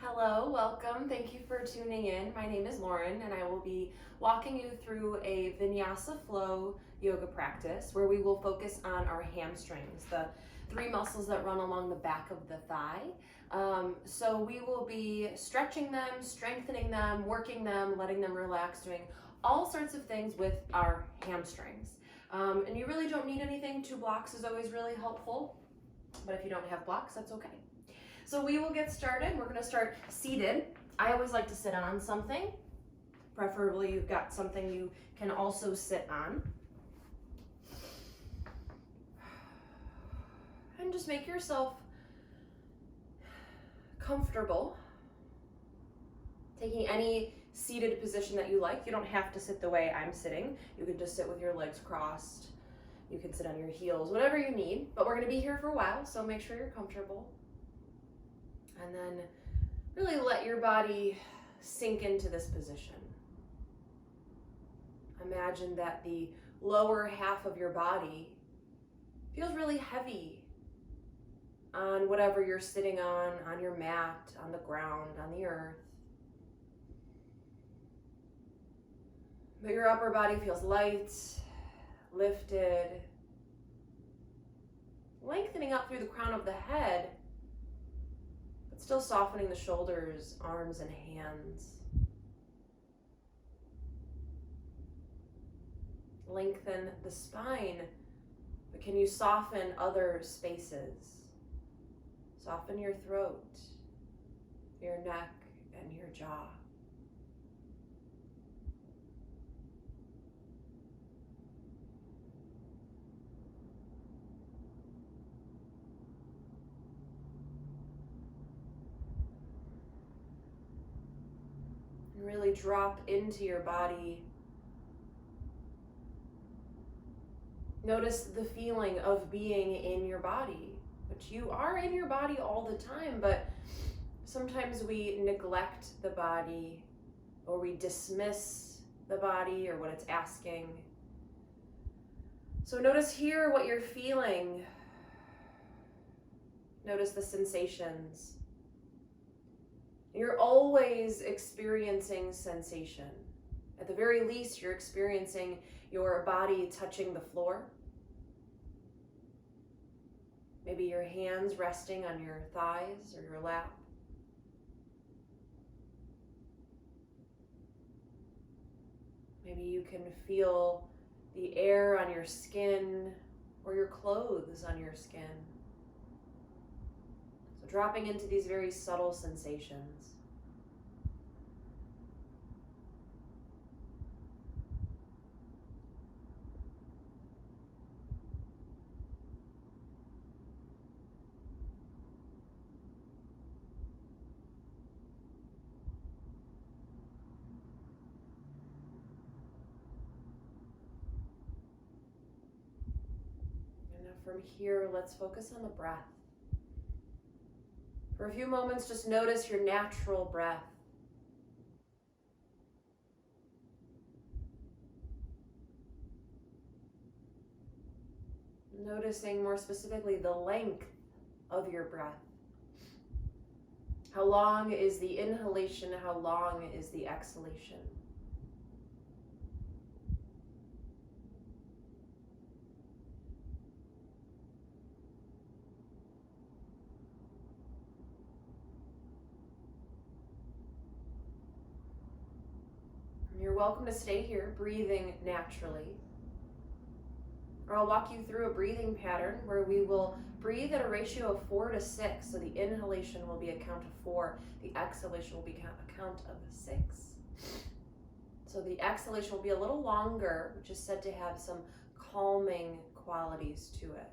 Hello, welcome. Thank you for tuning in. My name is Lauren, and I will be walking you through a Vinyasa flow yoga practice where we will focus on our hamstrings, the three muscles that run along the back of the thigh. So we will be stretching them, strengthening them, working them, letting them relax, doing all sorts of things with our hamstrings. And you really don't need anything. 2 blocks is always really helpful, but if you don't have blocks, that's okay. So we will get started. We're going to start seated. I always like to sit on something. Preferably you've got something you can also sit on. And just make yourself comfortable. Taking any seated position that you like. You don't have to sit the way I'm sitting. You can just sit with your legs crossed. You can sit on your heels, whatever you need. But we're going to be here for a while, so make sure you're comfortable. And then really let your body sink into this position. Imagine that the lower half of your body feels really heavy on whatever you're sitting on your mat, on the ground, on the earth. But your upper body feels light, lifted, lengthening up through the crown of the head, but still softening the shoulders, arms, and hands. Lengthen the spine, but can you soften other spaces? Soften your throat, your neck, and your jaw. Really drop into your body. Notice the feeling of being in your body, which you are in your body all the time, but sometimes we neglect the body or we dismiss the body or what it's asking. So notice here what you're feeling. Notice the sensations. You're always experiencing sensation. At the very least, you're experiencing your body touching the floor. Maybe your hands resting on your thighs or your lap. Maybe you can feel the air on your skin or your clothes on your skin. So dropping into these very subtle sensations. From here, let's focus on the breath. For a few moments, just notice your natural breath. Noticing more specifically the length of your breath. How long is the inhalation? How long is the exhalation? You're welcome to stay here, breathing naturally. Or I'll walk you through a breathing pattern where we will breathe at a ratio of 4 to 6. So the inhalation will be a count of 4. The exhalation will be a count of 6. So the exhalation will be a little longer, which is said to have some calming qualities to it.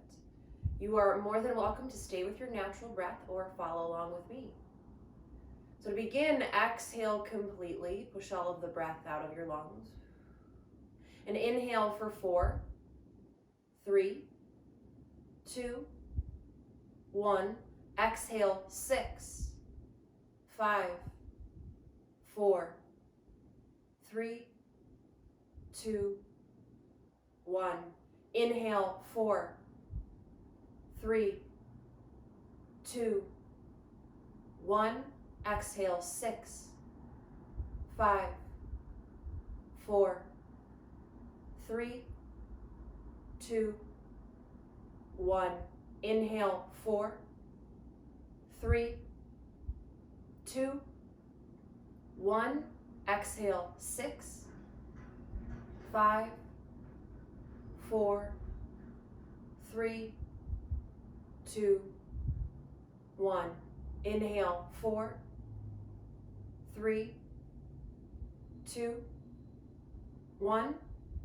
You are more than welcome to stay with your natural breath or follow along with me. So to begin, exhale completely. Push all of the breath out of your lungs. And inhale for 4, 3, 2, 1. Exhale 6, 5, 4, 3, 2, 1. Inhale 4, 3, 2, 1. Exhale, 6, 5, 4, 3, 2, 1. Inhale, 4, 3, 2, 1. Exhale, 6, 5, 4, 3, 2, 1. Inhale, 4, 3, 2, 1.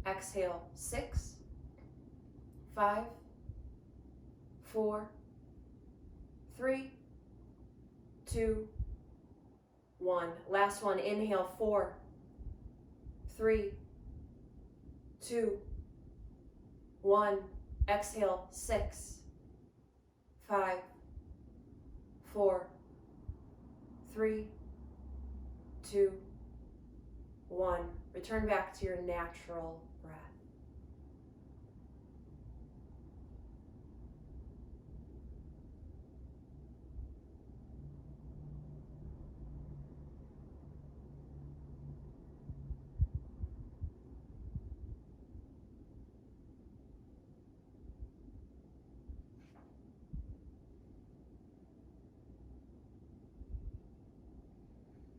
Exhale, 6, 5, 4, 3, 2, 1. Last one. Inhale, 4, 3, 2, 1. Exhale, 6, 5, 4, 3, 2, 1. Return back to your natural breath.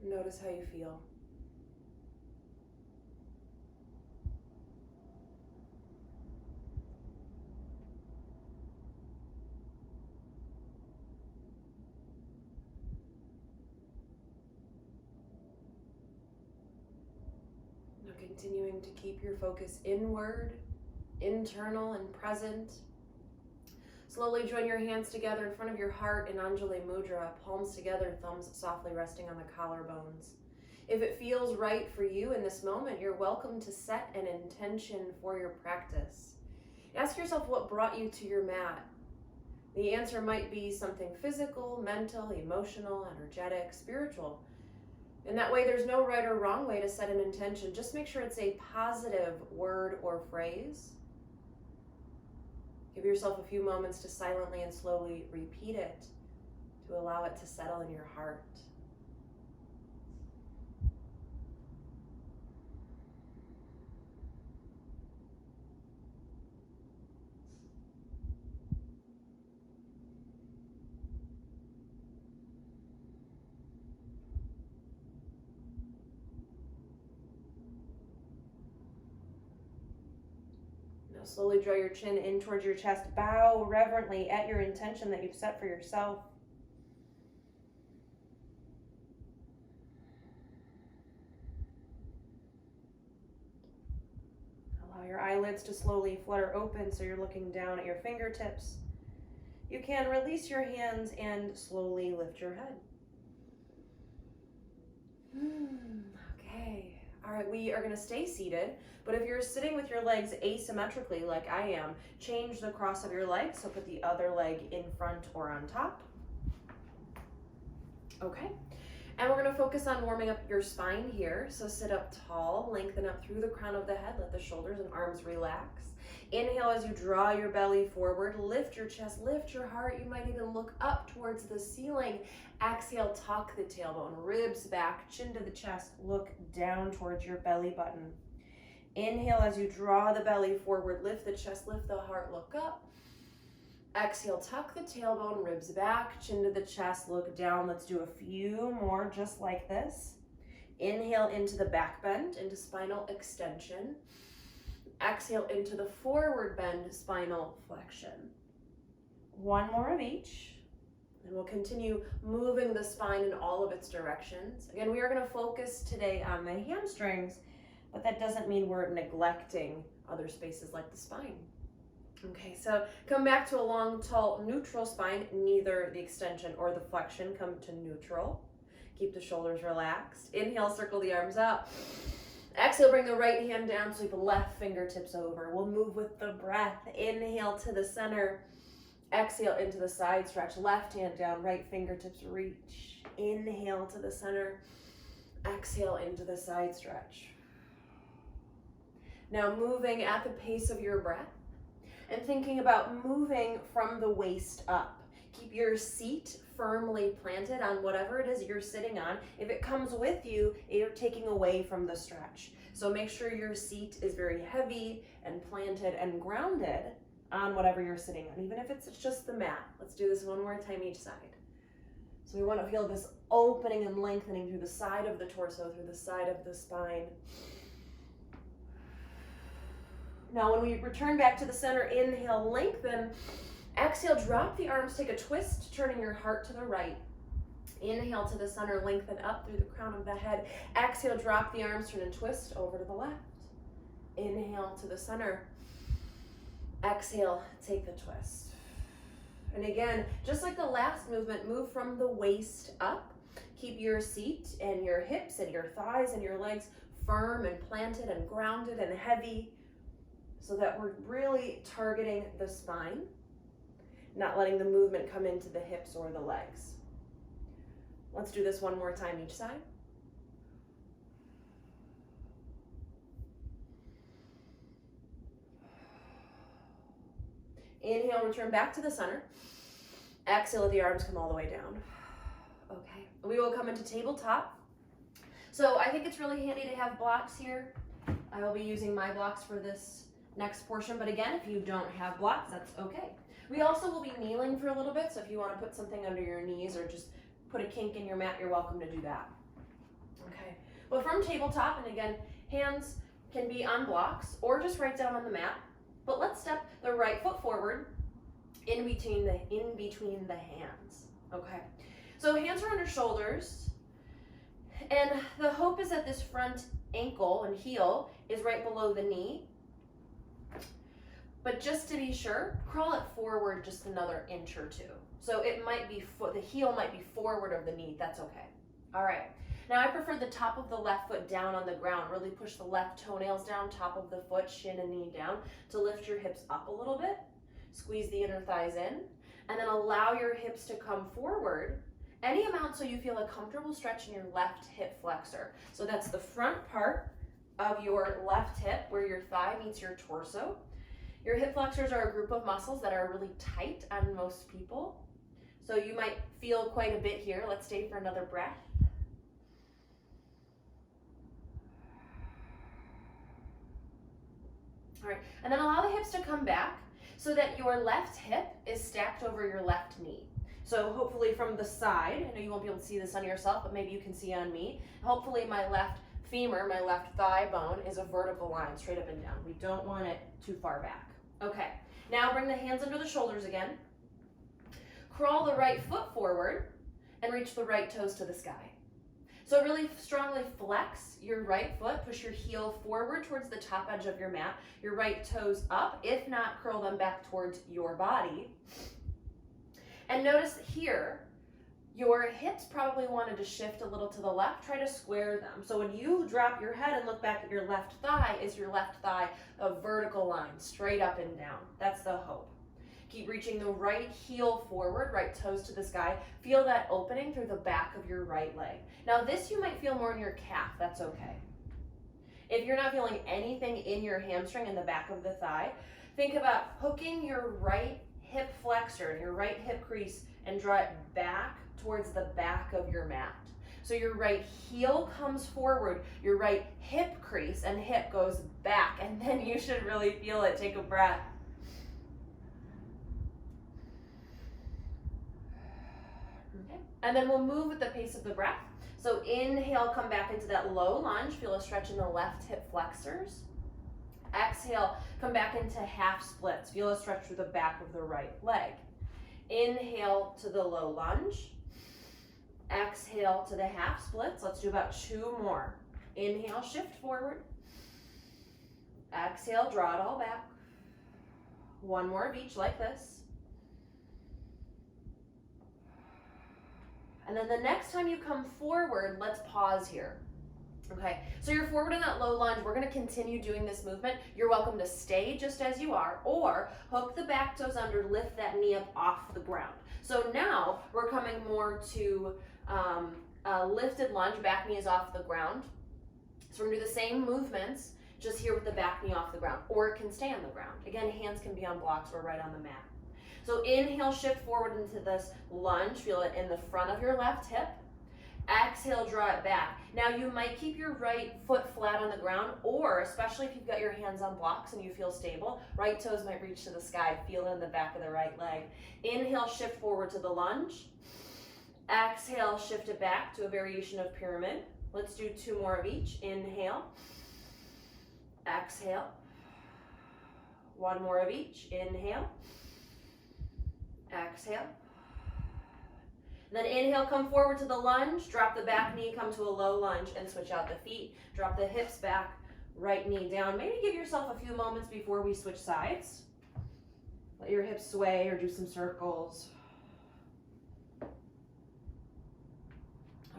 Notice how you feel. Now continuing to keep your focus inward, internal and present. Slowly join your hands together in front of your heart in Anjali Mudra, palms together, thumbs softly resting on the collarbones. If it feels right for you in this moment, you're welcome to set an intention for your practice. Ask yourself what brought you to your mat. The answer might be something physical, mental, emotional, energetic, spiritual. In that way, there's no right or wrong way to set an intention. Just make sure it's a positive word or phrase. Give yourself a few moments to silently and slowly repeat it to allow it to settle in your heart. Now slowly draw your chin in towards your chest. Bow reverently at your intention that you've set for yourself. Allow your eyelids to slowly flutter open so you're looking down at your fingertips. You can release your hands and slowly lift your head. Okay. All right, we are going to stay seated, but if you're sitting with your legs asymmetrically like I am, change the cross of your legs, so put the other leg in front or on top. Okay, and we're going to focus on warming up your spine here, so sit up tall, lengthen up through the crown of the head, let the shoulders and arms relax. Inhale as you draw your belly forward, lift your chest, lift your heart, you might even look up towards the ceiling. Exhale, tuck the tailbone, ribs back, chin to the chest, look down towards your belly button. Inhale as you draw the belly forward, lift the chest, lift the heart, look up. Exhale, tuck the tailbone, ribs back, chin to the chest, look down. Let's do a few more just like this. Inhale into the back bend, into spinal extension. Exhale into the forward bend, spinal flexion. One more of each. And we'll continue moving the spine in all of its directions. Again, we are going to focus today on the hamstrings, but that doesn't mean we're neglecting other spaces like the spine. Okay, so come back to a long, tall, neutral spine. Neither the extension or the flexion come to neutral. Keep the shoulders relaxed. Inhale, circle the arms up. Exhale, bring the right hand down, sweep the left fingertips over. We'll move with the breath. Inhale to the center. Exhale into the side stretch. Left hand down, right fingertips reach. Inhale to the center. Exhale into the side stretch. Now moving at the pace of your breath and thinking about moving from the waist up. Keep your seat firmly planted on whatever it is you're sitting on. If it comes with you, you're taking away from the stretch. So make sure your seat is very heavy and planted and grounded on whatever you're sitting on, even if it's just the mat. Let's do this one more time each side. So we want to feel this opening and lengthening through the side of the torso, through the side of the spine. Now when we return back to the center, inhale, lengthen. Exhale, drop the arms, take a twist, turning your heart to the right. Inhale to the center, lengthen up through the crown of the head. Exhale, drop the arms, turn and twist over to the left. Inhale to the center. Exhale, take the twist. And again, just like the last movement, move from the waist up. Keep your seat and your hips and your thighs and your legs firm and planted and grounded and heavy so that we're really targeting the spine, not letting the movement come into the hips or the legs. Let's do this one more time each side. Inhale, return back to the center. Exhale, let the arms come all the way down. Okay, we will come into tabletop. So I think it's really handy to have blocks here. I will be using my blocks for this next portion, but again, if you don't have blocks, that's okay. We also will be kneeling for a little bit, so if you want to put something under your knees or just put a kink in your mat, you're welcome to do that. Okay, well, from tabletop, and again, hands can be on blocks or just right down on the mat, but let's step the right foot forward in between the hands. Okay, so hands are under shoulders, and the hope is that this front ankle and heel is right below the knee. But just to be sure, crawl it forward just another inch or two. So it might be the heel might be forward of the knee. That's okay. All right. Now I prefer the top of the left foot down on the ground. Really push the left toenails down, top of the foot, shin and knee down to lift your hips up a little bit. Squeeze the inner thighs in, and then allow your hips to come forward any amount so you feel a comfortable stretch in your left hip flexor. So that's the front part of your left hip where your thigh meets your torso. Your hip flexors are a group of muscles that are really tight on most people. So you might feel quite a bit here. Let's stay for another breath. All right, and then allow the hips to come back so that your left hip is stacked over your left knee. So hopefully from the side, I know you won't be able to see this on yourself, but maybe you can see on me. Hopefully my left femur, my left thigh bone is a vertical line straight up and down. We don't want it too far back. Okay, now bring the hands under the shoulders again. Crawl the right foot forward and reach the right toes to the sky. So really strongly flex your right foot, push your heel forward towards the top edge of your mat, your right toes up, if not curl them back towards your body. And notice here, your hips probably wanted to shift a little to the left. Try to square them. So when you drop your head and look back at your left thigh, is your left thigh a vertical line, straight up and down? That's the hope. Keep reaching the right heel forward, right toes to the sky. Feel that opening through the back of your right leg. Now this you might feel more in your calf. That's okay. If you're not feeling anything in your hamstring in the back of the thigh, think about hooking your right hip flexor and your right hip crease and draw it back towards the back of your mat. So your right heel comes forward, your right hip crease and hip goes back, and then you should really feel it. Take a breath. Okay. And then we'll move with the pace of the breath. So inhale, come back into that low lunge. Feel a stretch in the left hip flexors. Exhale, come back into half splits. Feel a stretch through the back of the right leg. Inhale to the low lunge. Exhale to the half splits. Let's do about 2 more. Inhale, shift forward. Exhale, draw it all back. 1 more of each like this. And then the next time you come forward, let's pause here. Okay, so you're forward in that low lunge. We're going to continue doing this movement. You're welcome to stay just as you are, or hook the back toes under, lift that knee up off the ground. So now we're coming more to a lifted lunge, back knee is off the ground. So we're going to do the same movements, just here with the back knee off the ground, or it can stay on the ground. Again, hands can be on blocks or right on the mat. So inhale, shift forward into this lunge. Feel it in the front of your left hip. Exhale, draw it back. Now you might keep your right foot flat on the ground, or especially if you've got your hands on blocks and you feel stable, right toes might reach to the sky. Feel it in the back of the right leg. Inhale, shift forward to the lunge. Exhale, shift it back to a variation of pyramid. Let's do 2 more of each. Inhale. Exhale. 1 more of each. Inhale. Exhale. Then inhale, come forward to the lunge, drop the back knee, come to a low lunge, and switch out the feet. Drop the hips back, right knee down. Maybe give yourself a few moments before we switch sides. Let your hips sway or do some circles. All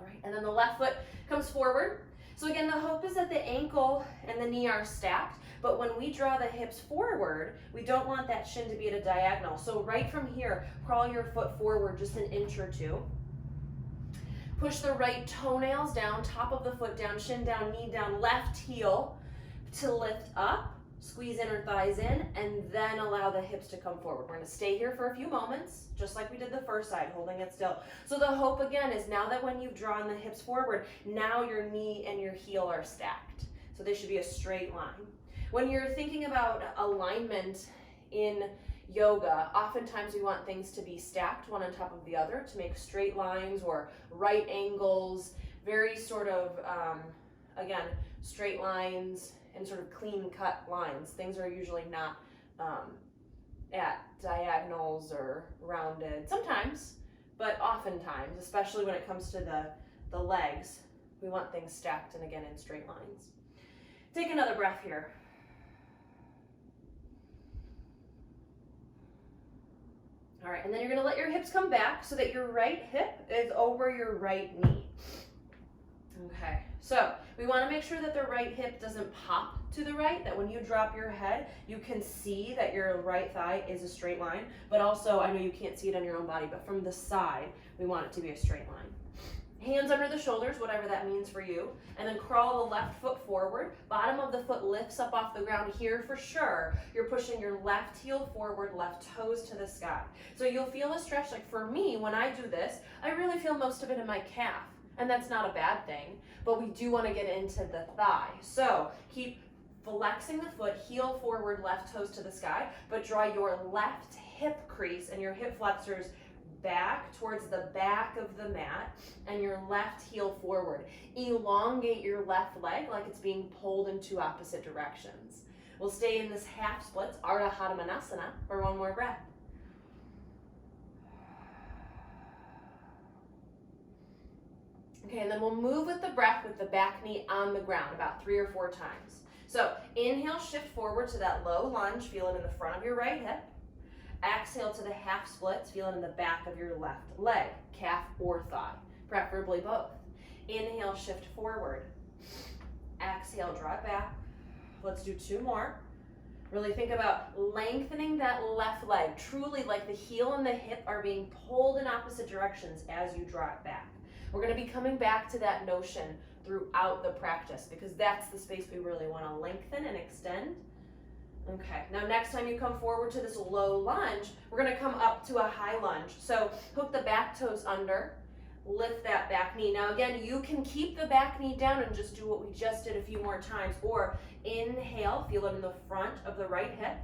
right, and then the left foot comes forward. So again, the hope is that the ankle and the knee are stacked, but when we draw the hips forward, we don't want that shin to be at a diagonal. So right from here, crawl your foot forward just an inch or 2. Push the right toenails down, top of the foot down, shin down, knee down, left heel to lift up. Squeeze inner thighs in, and then allow the hips to come forward. We're going to stay here for a few moments, just like we did the first side, holding it still. So the hope again is now that when you've drawn the hips forward, now your knee and your heel are stacked. So they should be a straight line. When you're thinking about alignment in yoga, oftentimes we want things to be stacked one on top of the other to make straight lines or right angles, very sort of, again, straight lines and sort of clean cut lines. Things are usually not at diagonals or rounded. Sometimes, but oftentimes, especially when it comes to the legs, we want things stacked and again in straight lines. Take another breath here. All right, and then you're gonna let your hips come back so that your right hip is over your right knee. Okay, so we want to make sure that the right hip doesn't pop to the right, that when you drop your head, you can see that your right thigh is a straight line, but also, I know you can't see it on your own body, but from the side, we want it to be a straight line. Hands under the shoulders, whatever that means for you, and then crawl the left foot forward. Bottom of the foot lifts up off the ground here for sure. You're pushing your left heel forward, left toes to the sky. So you'll feel a stretch. Like for me, when I do this, I really feel most of it in my calf. And that's not a bad thing, but we do want to get into the thigh. So keep flexing the foot, heel forward, left toes to the sky, but draw your left hip crease and your hip flexors back towards the back of the mat and your left heel forward. Elongate your left leg like it's being pulled in 2 opposite directions. We'll stay in this half splits, Ardha Hanumanasana, for 1 more breath. Okay, and then we'll move with the breath with the back knee on the ground about 3 or 4 times. So inhale, shift forward to that low lunge, feel it in the front of your right hip. Exhale to the half splits, feel it in the back of your left leg, calf or thigh, preferably both. Inhale, shift forward. Exhale, draw it back. Let's do 2 more. Really think about lengthening that left leg, truly like the heel and the hip are being pulled in opposite directions as you draw it back. We're going to be coming back to that notion throughout the practice because that's the space we really want to lengthen and extend. Okay, now next time you come forward to this low lunge, we're going to come up to a high lunge. So hook the back toes under, lift that back knee. Now again, you can keep the back knee down and just do what we just did a few more times, or inhale, feel it in the front of the right hip.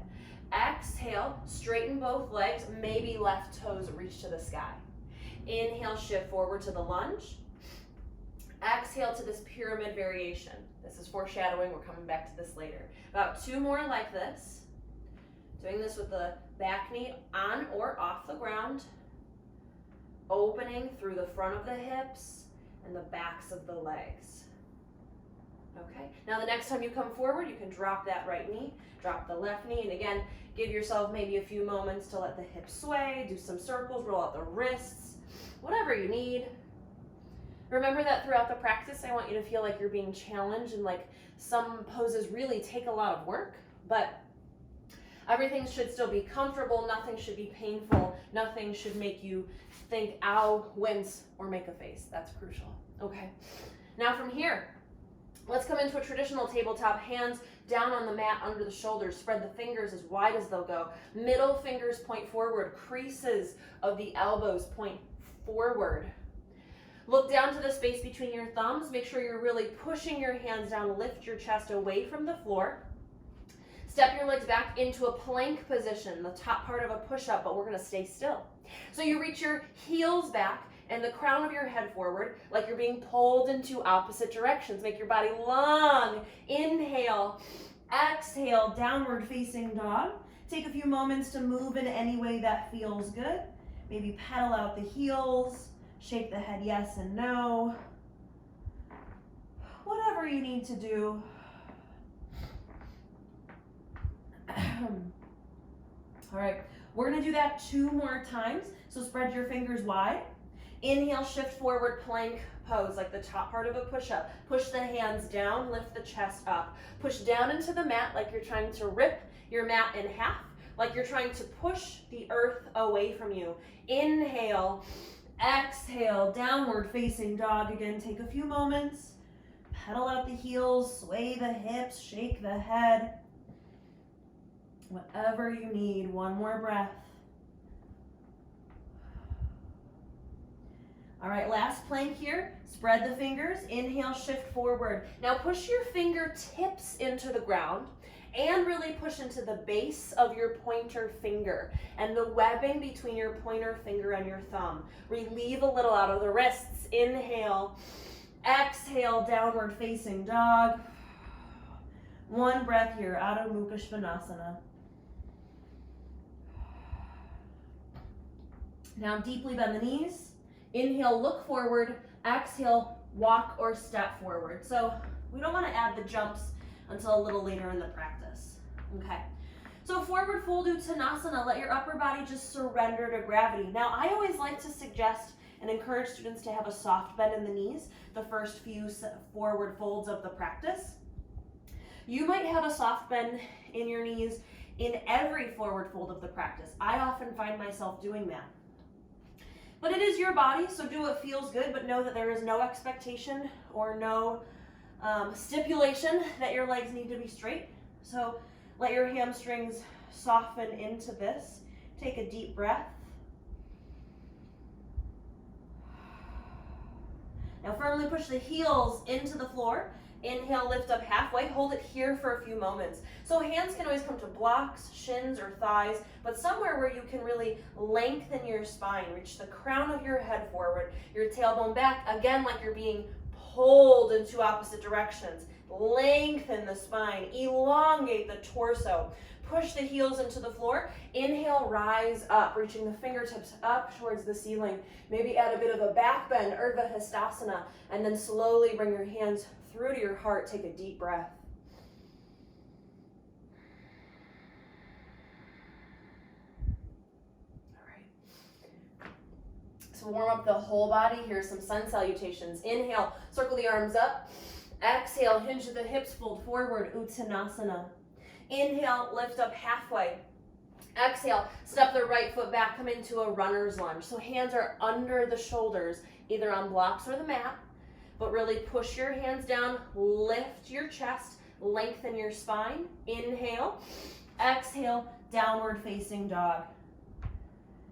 Exhale, straighten both legs, maybe left toes reach to the sky. Inhale, shift forward to the lunge. Exhale to this pyramid variation. This is foreshadowing, we're coming back to this later. About 2 more like this. Doing this with the back knee on or off the ground. Opening through the front of the hips and the backs of the legs. Okay, now the next time you come forward, you can drop that right knee, drop the left knee, and again, give yourself maybe a few moments to let the hips sway, do some circles, roll out the wrists, whatever you need. Remember that throughout the practice, I want you to feel like you're being challenged, and like some poses really take a lot of work, but everything should still be comfortable, nothing should be painful, nothing should make you think, ow, wince, or make a face. That's crucial. Okay, now from here, Let's come into a traditional tabletop, hands down on the mat under the shoulders. Spread the fingers as wide as they'll go. Middle fingers point forward. Creases of the elbows point forward. Look down to the space between your thumbs. Make sure you're really pushing your hands down. Lift your chest away from the floor. Step your legs back into a plank position, the top part of a push-up, but we're going to stay still. So you reach your heels back and the crown of your head forward like you're being pulled into opposite directions. Make your body long. Inhale, exhale, downward facing dog. Take a few moments to move in any way that feels good. Maybe pedal out the heels, shake the head yes and no. Whatever you need to do. All right, we're gonna do that 2 more times. So spread your fingers wide. Inhale, shift forward, plank pose, like the top part of a push-up. Push the hands down, lift the chest up. Push down into the mat like you're trying to rip your mat in half, like you're trying to push the earth away from you. Inhale, exhale, downward facing dog again. Take a few moments. Pedal out the heels, sway the hips, shake the head. Whatever you need. 1 more breath. All right, last plank here. Spread the fingers. Inhale, shift forward. Now push your fingertips into the ground and really push into the base of your pointer finger and the webbing between your pointer finger and your thumb. Relieve a little out of the wrists. Inhale, exhale, downward facing dog. 1 breath here, Adho Mukha Svanasana. Now deeply bend the knees. Inhale, look forward. Exhale, walk or step forward. So we don't want to add the jumps until a little later in the practice. Okay. So forward fold Uttanasana, let your upper body just surrender to gravity. Now I always like to suggest and encourage students to have a soft bend in the knees the first few forward folds of the practice. You might have a soft bend in your knees in every forward fold of the practice. I often find myself doing that. But it is your body, so do what feels good, but know that there is no expectation or no stipulation that your legs need to be straight. So let your hamstrings soften into this. Take a deep breath. Now firmly push the heels into the floor. Inhale, lift up halfway. Hold it here for a few moments. So hands can always come to blocks, shins, or thighs, but somewhere where you can really lengthen your spine. Reach the crown of your head forward, your tailbone back, again like you're being pulled into opposite directions. Lengthen the spine, elongate the torso. Push the heels into the floor. Inhale, rise up, reaching the fingertips up towards the ceiling. Maybe add a bit of a back bend, Urdhva Hastasana, and then slowly bring your hands through to your heart. Take a deep breath. All right. So warm up the whole body. Here's some sun salutations. Inhale, circle the arms up. Exhale, hinge the hips, fold forward, Uttanasana. Inhale, lift up halfway. Exhale, step the right foot back, come into a runner's lunge. So hands are under the shoulders, either on blocks or the mat, but really push your hands down, lift your chest, lengthen your spine. Inhale, exhale, downward facing dog.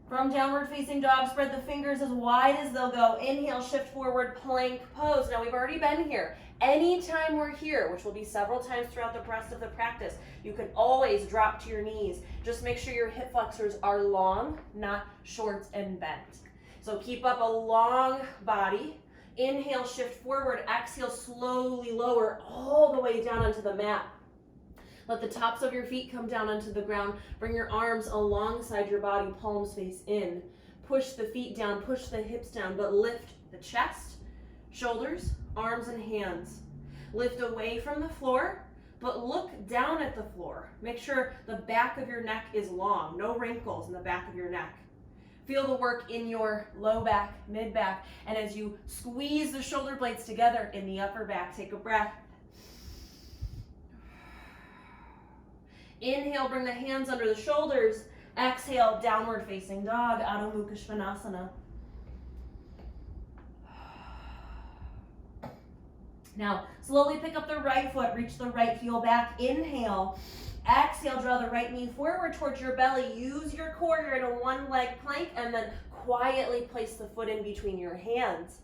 From downward facing dog, spread the fingers as wide as they'll go. Inhale, shift forward, plank pose. Now we've already been here. Anytime we're here, which will be several times throughout the rest of the practice, you can always drop to your knees. Just make sure your hip flexors are long, not short and bent. So keep up a long body. Inhale, shift forward. Exhale, slowly lower all the way down onto the mat. Let the tops of your feet come down onto the ground. Bring your arms alongside your body, palms face in. Push the feet down, push the hips down, but lift the chest, shoulders, arms and hands. Lift away from the floor, but look down at the floor. Make sure the back of your neck is long, no wrinkles in the back of your neck. Feel the work in your low back, mid back, and as you squeeze the shoulder blades together in the upper back, take a breath. Inhale, bring the hands under the shoulders. Exhale, downward facing dog, Adho Mukha Svanasana. Now, slowly pick up the right foot, reach the right heel back, inhale. Exhale, draw the right knee forward towards your belly. Use your core, you're in a one leg plank, and then quietly place the foot in between your hands.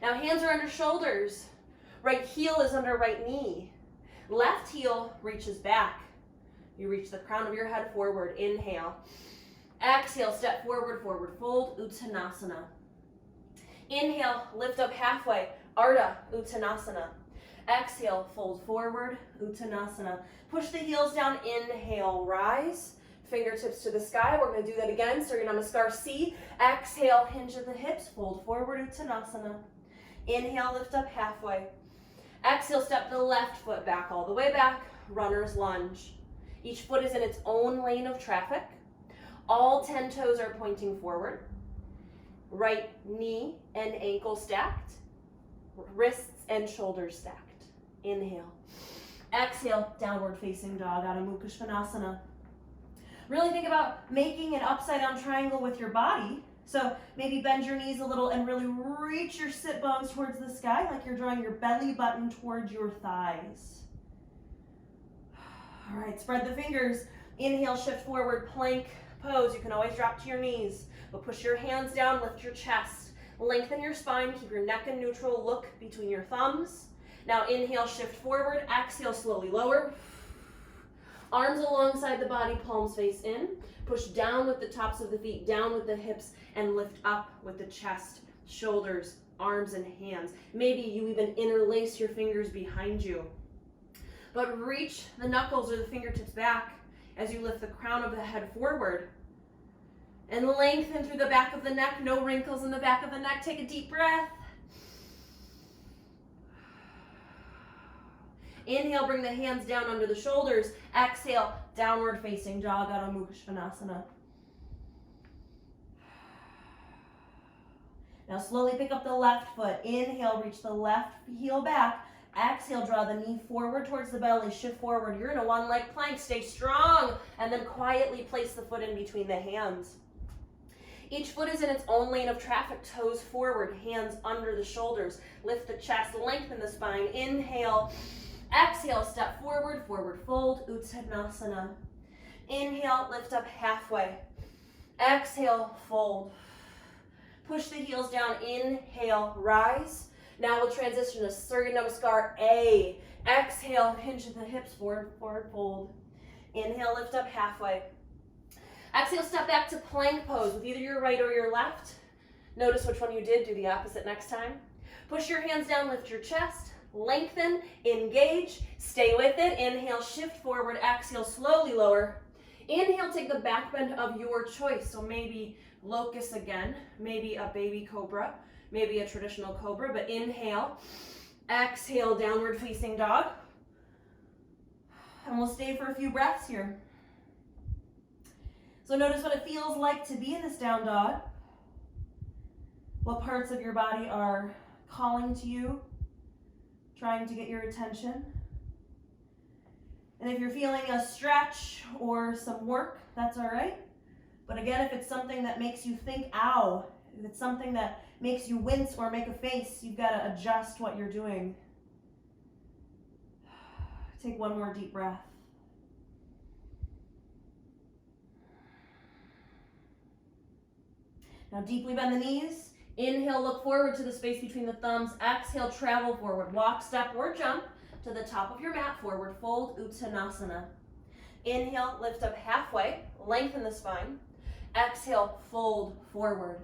Now, hands are under shoulders. Right heel is under right knee. Left heel reaches back. You reach the crown of your head forward, inhale. Exhale, step forward, forward fold, Uttanasana. Inhale, lift up halfway, Ardha Uttanasana. Exhale, fold forward, Uttanasana. Push the heels down, inhale, rise. Fingertips to the sky, we're gonna do that again. Surya Namaskar C. Exhale, hinge at the hips, fold forward, Uttanasana. Inhale, lift up halfway. Exhale, step the left foot back all the way back, runner's lunge. Each foot is in its own lane of traffic. All 10 toes are pointing forward. Right knee and ankle stacked. Wrists and shoulders stacked. Inhale. Exhale, downward facing dog, Adho Mukha Svanasana. Really think about making an upside down triangle with your body. So maybe bend your knees a little and really reach your sit bones towards the sky like you're drawing your belly button towards your thighs. All right, spread the fingers. Inhale, shift forward, plank pose. You can always drop to your knees, but push your hands down, lift your chest. Lengthen your spine, keep your neck in neutral, look between your thumbs. Now inhale, shift forward, exhale, slowly lower. Arms alongside the body, palms face in. Push down with the tops of the feet, down with the hips, and lift up with the chest, shoulders, arms, and hands. Maybe you even interlace your fingers behind you. But reach the knuckles or the fingertips back as you lift the crown of the head forward. And lengthen through the back of the neck, no wrinkles in the back of the neck. Take a deep breath. Inhale, bring the hands down under the shoulders. Exhale, downward facing dog, Adho Mukha Svanasana. Now slowly pick up the left foot. Inhale, reach the left heel back. Exhale, draw the knee forward towards the belly. Shift forward. You're in a one leg plank. Stay strong. And then quietly place the foot in between the hands. Each foot is in its own lane of traffic. Toes forward, hands under the shoulders. Lift the chest, lengthen the spine. Inhale. Exhale, step forward, forward fold, Uttanasana. Inhale, lift up halfway. Exhale, fold. Push the heels down, inhale, rise. Now we'll transition to Surya Namaskar A. Exhale, hinge at the hips, forward, forward fold. Inhale, lift up halfway. Exhale, step back to plank pose with either your right or your left. Notice which one you did, do the opposite next time. Push your hands down, lift your chest. Lengthen, engage, stay with it. Inhale, shift forward, exhale, slowly lower. Inhale, take the back bend of your choice. So maybe locust again, maybe a baby cobra, maybe a traditional cobra, but inhale, exhale, downward facing dog. And we'll stay for a few breaths here. So notice what it feels like to be in this down dog. What parts of your body are calling to you, trying to get your attention. And if you're feeling a stretch or some work, that's all right. But again, if it's something that makes you think, ow, if it's something that makes you wince or make a face, you've got to adjust what you're doing. Take one more deep breath. Now deeply bend the knees. Inhale, look forward to the space between the thumbs. Exhale, travel forward. Walk, step, or jump to the top of your mat. Forward fold, Uttanasana. Inhale, lift up halfway. Lengthen the spine. Exhale, fold forward.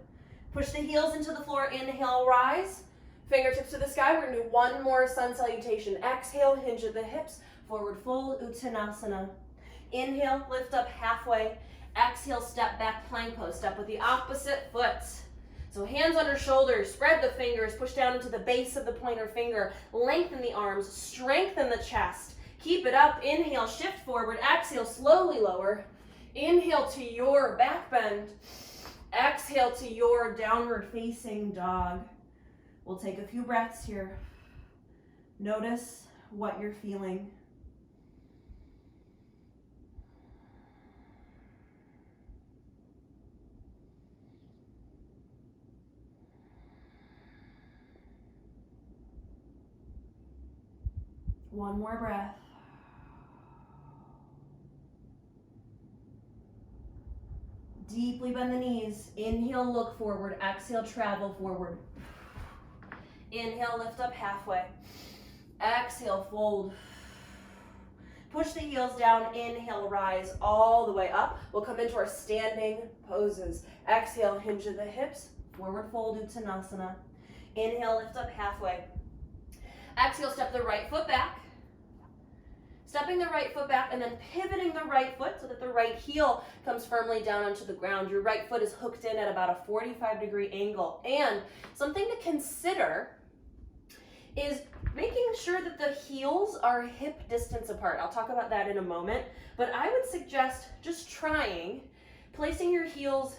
Push the heels into the floor. Inhale, rise. Fingertips to the sky. We're going to do one more sun salutation. Exhale, hinge at the hips. Forward fold, Uttanasana. Inhale, lift up halfway. Exhale, step back, plank pose. Step with the opposite foot. So hands under shoulders, spread the fingers, push down into the base of the pointer finger, lengthen the arms, strengthen the chest. Keep it up. Inhale, shift forward. Exhale, slowly lower. Inhale to your back bend. Exhale to your downward facing dog. We'll take a few breaths here. Notice what you're feeling. One more breath. Deeply bend the knees. Inhale, look forward. Exhale, travel forward. Inhale, lift up halfway. Exhale, fold. Push the heels down. Inhale, rise all the way up. We'll come into our standing poses. Exhale, hinge of the hips. Forward fold, Uttanasana. Inhale, lift up halfway. Exhale, step the right foot back. Stepping the right foot back and then pivoting the right foot so that the right heel comes firmly down onto the ground. Your right foot is hooked in at about a 45-degree angle. And something to consider is making sure that the heels are hip distance apart. I'll talk about that in a moment, but I would suggest just trying placing your heels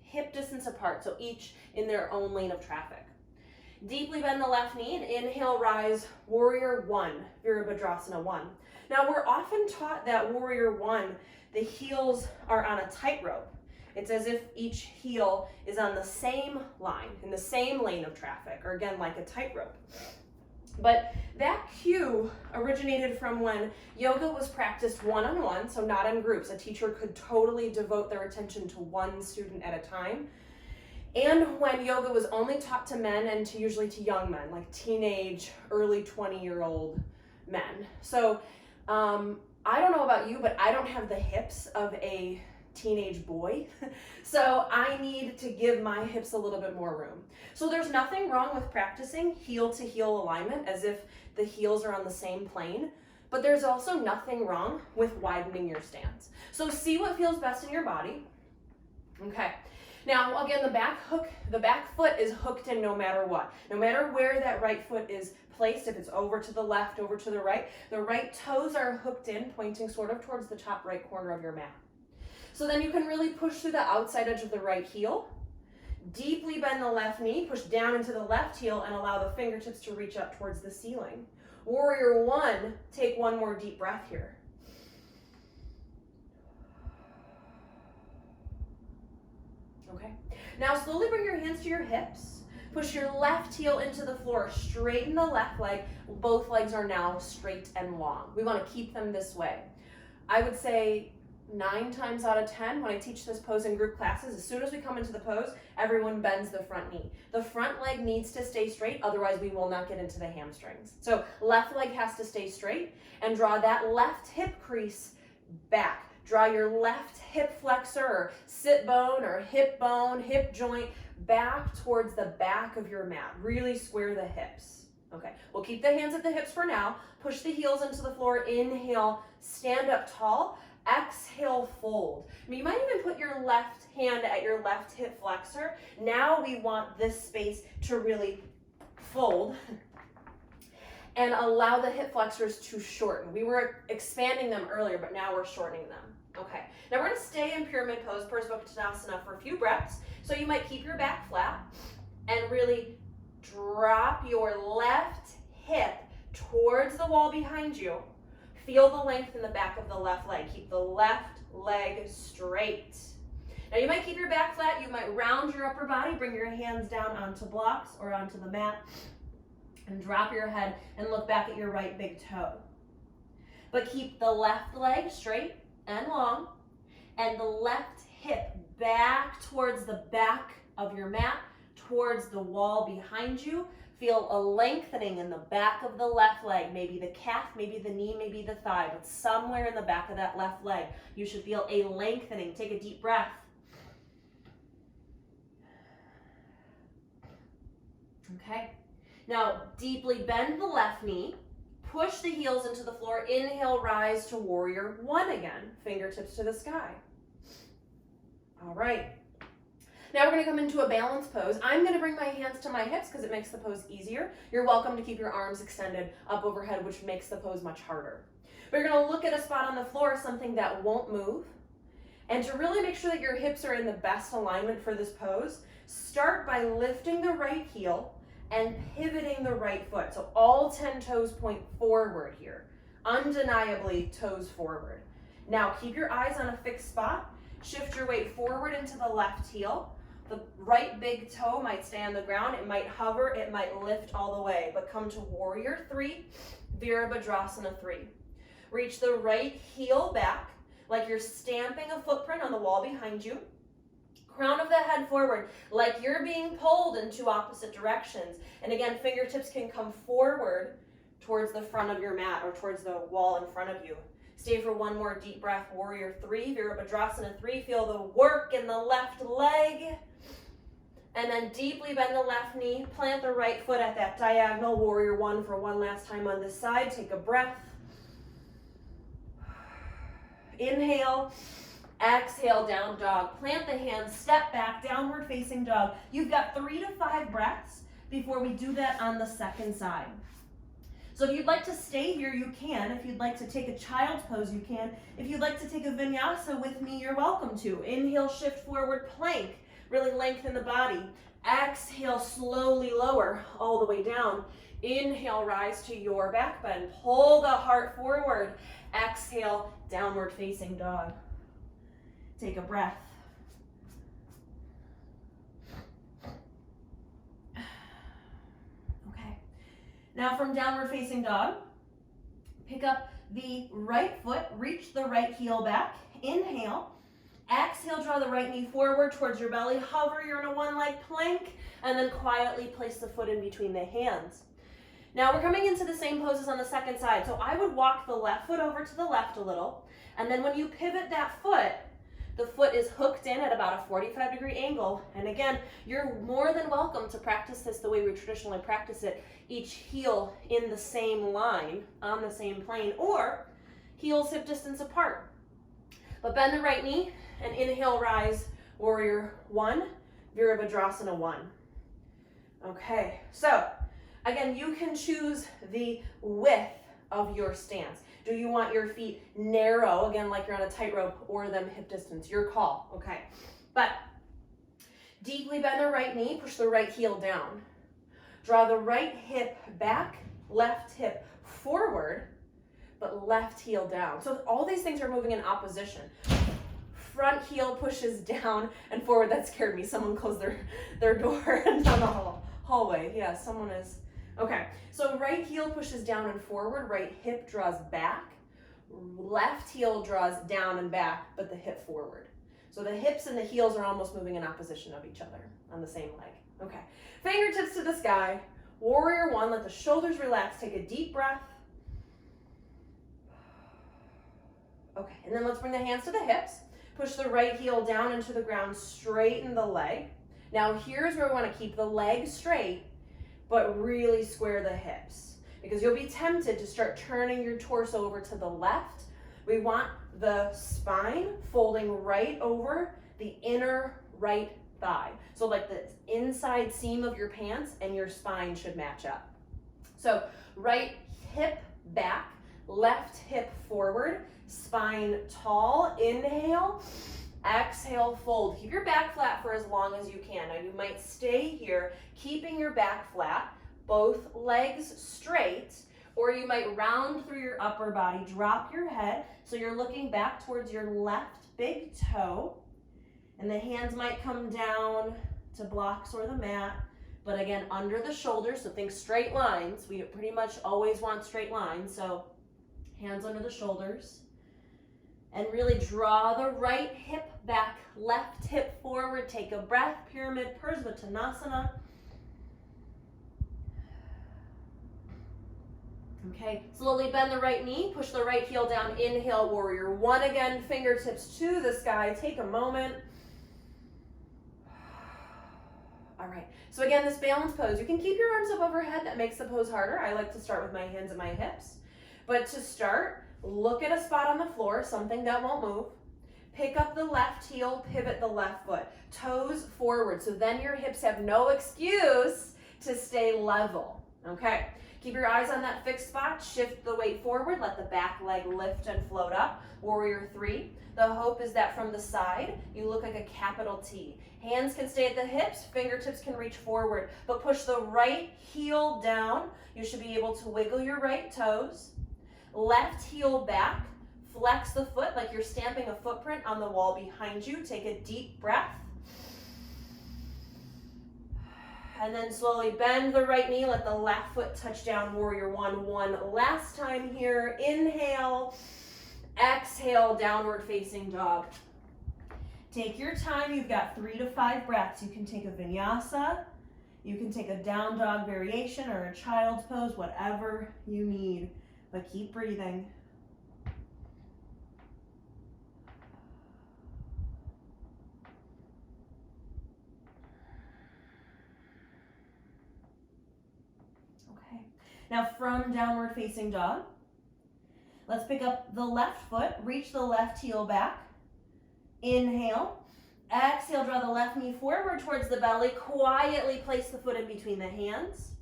hip distance apart, so each in their own lane of traffic. Deeply bend the left knee and inhale, rise, warrior one, Virabhadrasana 1. Now we're often taught that warrior one, the heels are on a tightrope. It's as if each heel is on the same line, in the same lane of traffic, or again, like a tightrope. But that cue originated from when yoga was practiced one-on-one, so not in groups. A teacher could totally devote their attention to one student at a time. And when yoga was only taught to men and usually to young men, like teenage, early 20-year-old men. So I don't know about you, but I don't have the hips of a teenage boy. So I need to give my hips a little bit more room. So there's nothing wrong with practicing heel to heel alignment as if the heels are on the same plane, but there's also nothing wrong with widening your stance. So see what feels best in your body. Okay. Now, again, the back foot is hooked in no matter what. No matter where that right foot is placed, if it's over to the left, over to the right toes are hooked in, pointing sort of towards the top right corner of your mat. So then you can really push through the outside edge of the right heel, deeply bend the left knee, push down into the left heel, and allow the fingertips to reach up towards the ceiling. Warrior one, take one more deep breath here. Okay, now slowly bring your hands to your hips. Push your left heel into the floor, straighten the left leg. Both legs are now straight and long. We want to keep them this way. I would say 9 times out of 10, when I teach this pose in group classes, as soon as we come into the pose, everyone bends the front knee. The front leg needs to stay straight, otherwise we will not get into the hamstrings. So left leg has to stay straight, and draw that left hip crease back. Draw your left hip flexor or sit bone or hip joint back towards the back of your mat. Really square the hips. Okay, we'll keep the hands at the hips for now. Push the heels into the floor. Inhale, stand up tall. Exhale, fold. You might even put your left hand at your left hip flexor. Now we want this space to really fold and allow the hip flexors to shorten. We were expanding them earlier, but now we're shortening them. Okay, now we're gonna stay in pyramid pose, Parsvottanasana, for a few breaths. So you might keep your back flat and really drop your left hip towards the wall behind you. Feel the length in the back of the left leg. Keep the left leg straight. Now you might keep your back flat, you might round your upper body, bring your hands down onto blocks or onto the mat, and drop your head and look back at your right big toe. But keep the left leg straight and long, and the left hip back towards the back of your mat, towards the wall behind you. Feel a lengthening in the back of the left leg, maybe the calf, maybe the knee, maybe the thigh, but somewhere in the back of that left leg, you should feel a lengthening. Take a deep breath. Okay, now deeply bend the left knee, push the heels into the floor, inhale, rise to warrior one again, fingertips to the sky. All right. Now we're going to come into a balance pose. I'm going to bring my hands to my hips because it makes the pose easier. You're welcome to keep your arms extended up overhead, which makes the pose much harder. But you're going to look at a spot on the floor, something that won't move. And to really make sure that your hips are in the best alignment for this pose, start by lifting the right heel and pivoting the right foot. So all 10 toes point forward here. Undeniably toes forward. Now keep your eyes on a fixed spot. Shift your weight forward into the left heel. The right big toe might stay on the ground. It might hover. It might lift all the way. But come to warrior 3, Virabhadrasana 3. Reach the right heel back like you're stamping a footprint on the wall behind you. Crown of the head forward like you're being pulled in 2 opposite directions. And again, fingertips can come forward towards the front of your mat or towards the wall in front of you. Stay for one more deep breath. Warrior 3, Virabhadrasana 3. Feel the work in the left leg. And then deeply bend the left knee. Plant the right foot at that diagonal. Warrior 1 for one last time on this side. Take a breath. Inhale. Exhale, down dog. Plant the hands, step back, downward facing dog. You've got 3 to 5 breaths before we do that on the second side. So if you'd like to stay here, you can. If you'd like to take a child's pose, you can. If you'd like to take a vinyasa with me, you're welcome to. Inhale, shift forward, plank. Really lengthen the body. Exhale, slowly lower all the way down. Inhale, rise to your back bend. Pull the heart forward. Exhale, downward facing dog. Take a breath. Okay. Now from downward facing dog, pick up the right foot, reach the right heel back. Inhale. Exhale, draw the right knee forward towards your belly. Hover, you're in a one-leg plank, and then quietly place the foot in between the hands. Now we're coming into the same poses on the second side. So I would walk the left foot over to the left a little, and then when you pivot that foot, the foot is hooked in at about a 45-degree angle. And again, you're more than welcome to practice this the way we traditionally practice it, each heel in the same line, on the same plane, or heels hip distance apart. But bend the right knee and inhale, rise, warrior 1, Virabhadrasana 1. Okay, so again, you can choose the width of your stance. Do you want your feet narrow, again, like you're on a tightrope, or them hip distance? Your call, okay. But deeply bend the right knee, push the right heel down. Draw the right hip back, left hip forward, but left heel down. So all these things are moving in opposition. Front heel pushes down and forward. That scared me. Someone closed their door and down the hallway. Yeah, someone is. Okay, so right heel pushes down and forward, right hip draws back, left heel draws down and back, but the hip forward. So the hips and the heels are almost moving in opposition of each other on the same leg. Okay, fingertips to the sky, warrior 1, let the shoulders relax, take a deep breath. Okay, and then let's bring the hands to the hips, push the right heel down into the ground, straighten the leg. Now here's where we want to keep the leg straight, but really square the hips, because you'll be tempted to start turning your torso over to the left. We want the spine folding right over the inner right thigh. So like the inside seam of your pants and your spine should match up. So right hip back, left hip forward, spine tall, inhale. Exhale, fold. Keep your back flat for as long as you can. Now you might stay here, keeping your back flat, both legs straight, or you might round through your upper body, drop your head, so you're looking back towards your left big toe, and the hands might come down to blocks or the mat, but again, under the shoulders, so think straight lines. We pretty much always want straight lines, so hands under the shoulders. And really draw the right hip back, left hip forward. Take a breath, Pyramid Parsvottanasana. Okay, slowly bend the right knee, push the right heel down, inhale, warrior 1 again, fingertips to the sky. Take a moment. All right, so again, this balance pose, you can keep your arms up overhead. That makes the pose harder. I like to start with my hands at my hips. But to start, look at a spot on the floor, something that won't move. Pick up the left heel, pivot the left foot. Toes forward, so then your hips have no excuse to stay level, okay? Keep your eyes on that fixed spot, shift the weight forward, let the back leg lift and float up. Warrior 3. The hope is that from the side, you look like a capital T. Hands can stay at the hips, fingertips can reach forward, but push the right heel down. You should be able to wiggle your right toes. Left heel back, flex the foot like you're stamping a footprint on the wall behind you. Take a deep breath. And then slowly bend the right knee, let the left foot touch down, warrior one. One last time here. Inhale, exhale, downward facing dog. Take your time, you've got 3 to 5 breaths. You can take a vinyasa, you can take a down dog variation or a child's pose, whatever you need, but keep breathing. Okay, now from downward facing dog, let's pick up the left foot, reach the left heel back. Inhale, exhale, draw the left knee forward towards the belly, quietly place the foot in between the hands.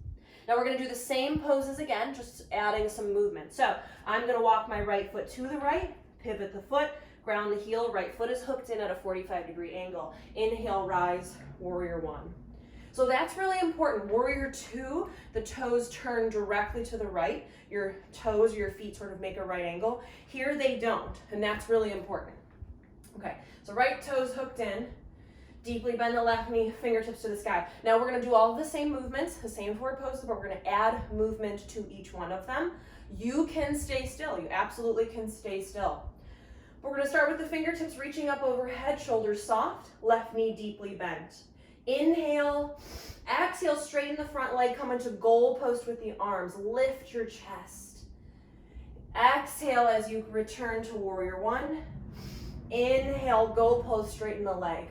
Now we're gonna do the same poses again, just adding some movement. So I'm gonna walk my right foot to the right, pivot the foot, ground the heel, right foot is hooked in at a 45-degree angle. Inhale, rise, warrior one. So that's really important. Warrior two, the toes turn directly to the right. Your toes, your feet sort of make a right angle. Here they don't, and that's really important. Okay, so right toes hooked in, deeply bend the left knee, fingertips to the sky. Now we're gonna do all of the same movements, the same 4 poses, but we're gonna add movement to each one of them. You can stay still, you absolutely can stay still. We're gonna start with the fingertips reaching up overhead, shoulders soft, left knee deeply bent. Inhale, exhale, straighten the front leg, come into goal post with the arms, lift your chest. Exhale as you return to warrior one. Inhale, goal post, straighten the leg.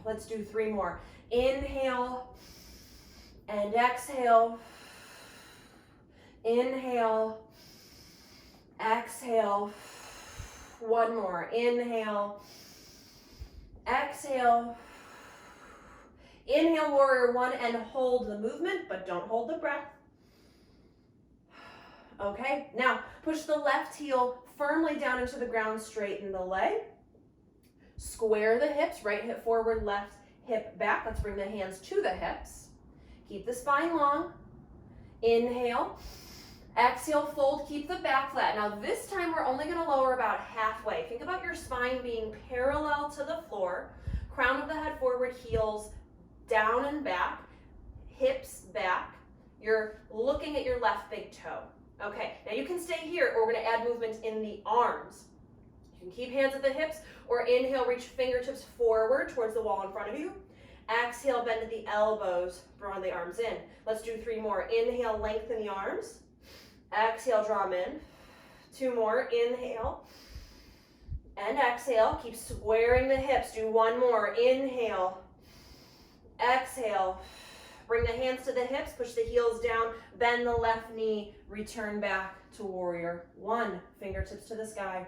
Let's do 3 more. Inhale and exhale. Inhale, exhale. 1 more. Inhale, exhale. Inhale, warrior one, and hold the movement, but don't hold the breath. Okay, now push the left heel firmly down into the ground, straighten the leg. Square the hips, right hip forward, left hip back. Let's bring the hands to the hips. Keep the spine long. Inhale, exhale, fold, keep the back flat. Now this time we're only gonna lower about halfway. Think about your spine being parallel to the floor, crown of the head forward, heels down and back, hips back. You're looking at your left big toe. Okay, now you can stay here or we're gonna add movement in the arms. You can keep hands at the hips or inhale, reach fingertips forward towards the wall in front of you. Exhale, bend at the elbows, draw the arms in. Let's do 3 more. Inhale, lengthen the arms. Exhale, draw them in. 2 more, inhale and exhale. Keep squaring the hips. Do 1 more. Inhale, exhale. Bring the hands to the hips, push the heels down, bend the left knee, return back to warrior one. Fingertips to the sky.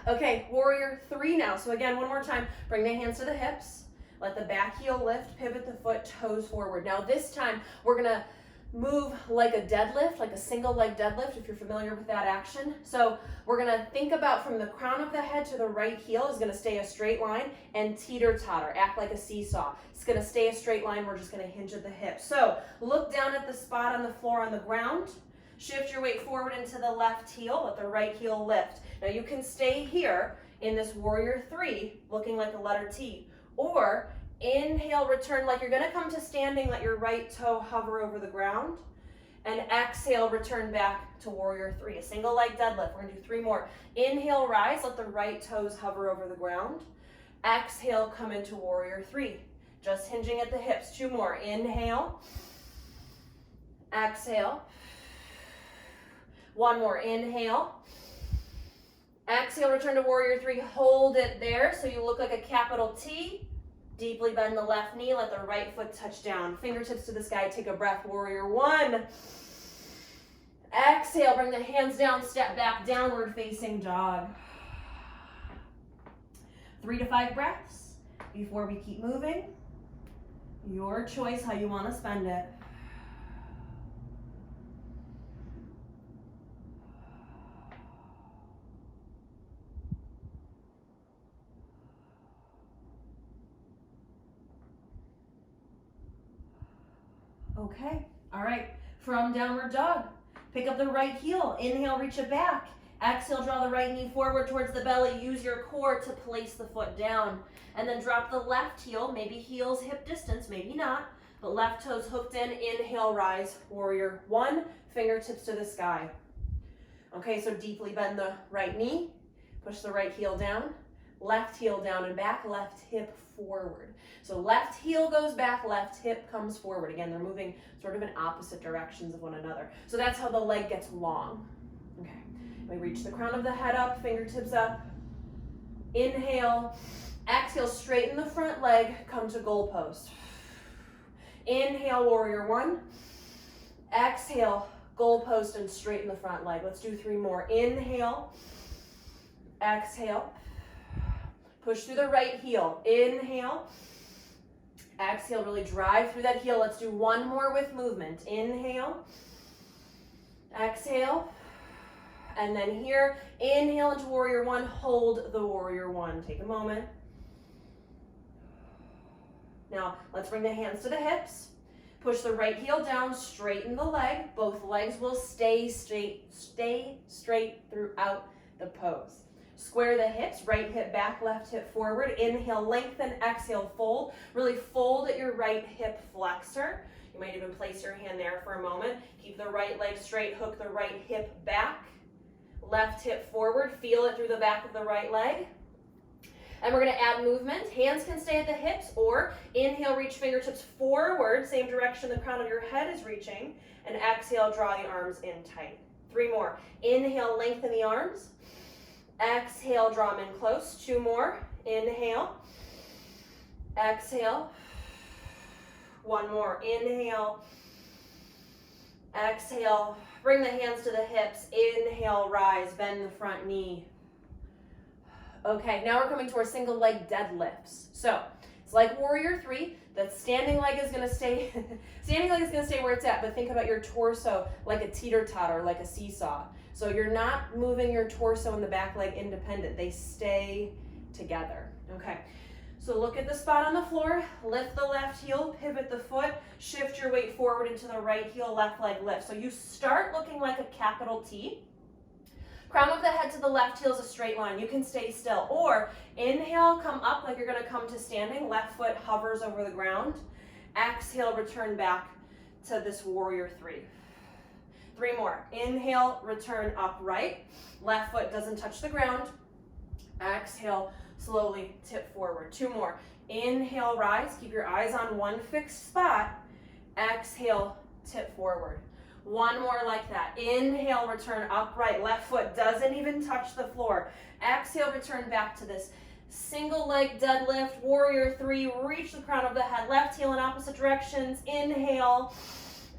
Okay, warrior 3 now. So again, 1 more time, bring the hands to the hips, let the back heel lift, pivot the foot, toes forward. Now this time, we're gonna move like a deadlift, like a single leg deadlift, if you're familiar with that action. So we're gonna think about from the crown of the head to the right heel is gonna stay a straight line and teeter-totter, act like a seesaw. It's gonna stay a straight line, we're just gonna hinge at the hips. So look down at the spot on the floor on the ground, shift your weight forward into the left heel, let the right heel lift. Now you can stay here in this warrior 3, looking like a letter T, or inhale, return like you're gonna come to standing, let your right toe hover over the ground, and exhale, return back to warrior 3, a single leg deadlift. We're gonna do 3 more. Inhale, rise, let the right toes hover over the ground. Exhale, come into warrior 3, just hinging at the hips. 2 more. Inhale, exhale. 1 more. Inhale, exhale, return to warrior 3. Hold it there so you look like a capital T. Deeply bend the left knee, let the right foot touch down. Fingertips to the sky, take a breath, warrior 1. Exhale, bring the hands down, step back, downward facing dog. 3 to 5 breaths before we keep moving. Your choice how you want to spend it. Okay, all right, from downward dog, pick up the right heel, inhale, reach it back, Exhale, draw the right knee forward towards the belly. Use your core to place the foot down. And then drop the left heel, maybe heels hip distance, maybe not, but left toes hooked in. Inhale, rise, warrior one, fingertips to the sky. Okay, so deeply bend the right knee, push the right heel down, left heel down and back, left hip forward. So left heel goes back, left hip comes forward. Again, they're moving sort of in opposite directions of one another. So that's how the leg gets long. Okay, we reach the crown of the head up, fingertips up. Inhale, exhale, straighten the front leg, come to goal post. Inhale, warrior one. Exhale, goal post and straighten the front leg. Let's do 3 more. Inhale, exhale, push through the right heel. Inhale, exhale, really drive through that heel. Let's do 1 more with movement. Inhale, exhale, and then here, inhale into warrior one, hold the warrior one. Take a moment. Now, let's bring the hands to the hips. Push the right heel down, straighten the leg. Both legs will stay straight throughout the pose. Square the hips, right hip back, left hip forward. Inhale, lengthen, exhale, fold. Really fold at your right hip flexor. You might even place your hand there for a moment. Keep the right leg straight, hook the right hip back. Left hip forward, feel it through the back of the right leg. And we're going to add movement. Hands can stay at the hips, or inhale, reach fingertips forward, same direction the crown of your head is reaching, and exhale, draw the arms in tight. 3 more. Inhale, lengthen the arms. Exhale, draw them in close. 2 more. Inhale. Exhale. 1 more. Inhale. Exhale. Bring the hands to the hips. Inhale, rise, bend the front knee. Okay, now we're coming to our single leg deadlifts. So it's like warrior 3. The standing leg is gonna stay where it's at, but think about your torso like a teeter-totter, like a seesaw. So you're not moving your torso and the back leg independent. They stay together. Okay, so look at the spot on the floor, lift the left heel, pivot the foot, shift your weight forward into the right heel, left leg lift. So you start looking like a capital T. Crown of the head to the left heel is a straight line. You can stay still. Or inhale, come up like you're going to come to standing. Left foot hovers over the ground. Exhale, return back to this warrior 3. 3 more. Inhale, return upright. Left foot doesn't touch the ground. Exhale, slowly tip forward. 2 more. Inhale, rise. Keep your eyes on one fixed spot. Exhale, tip forward. 1 more like that. Inhale, return upright. Left foot doesn't even touch the floor. Exhale, return back to this single leg deadlift. Warrior 3, reach the crown of the head. Left heel in opposite directions. Inhale.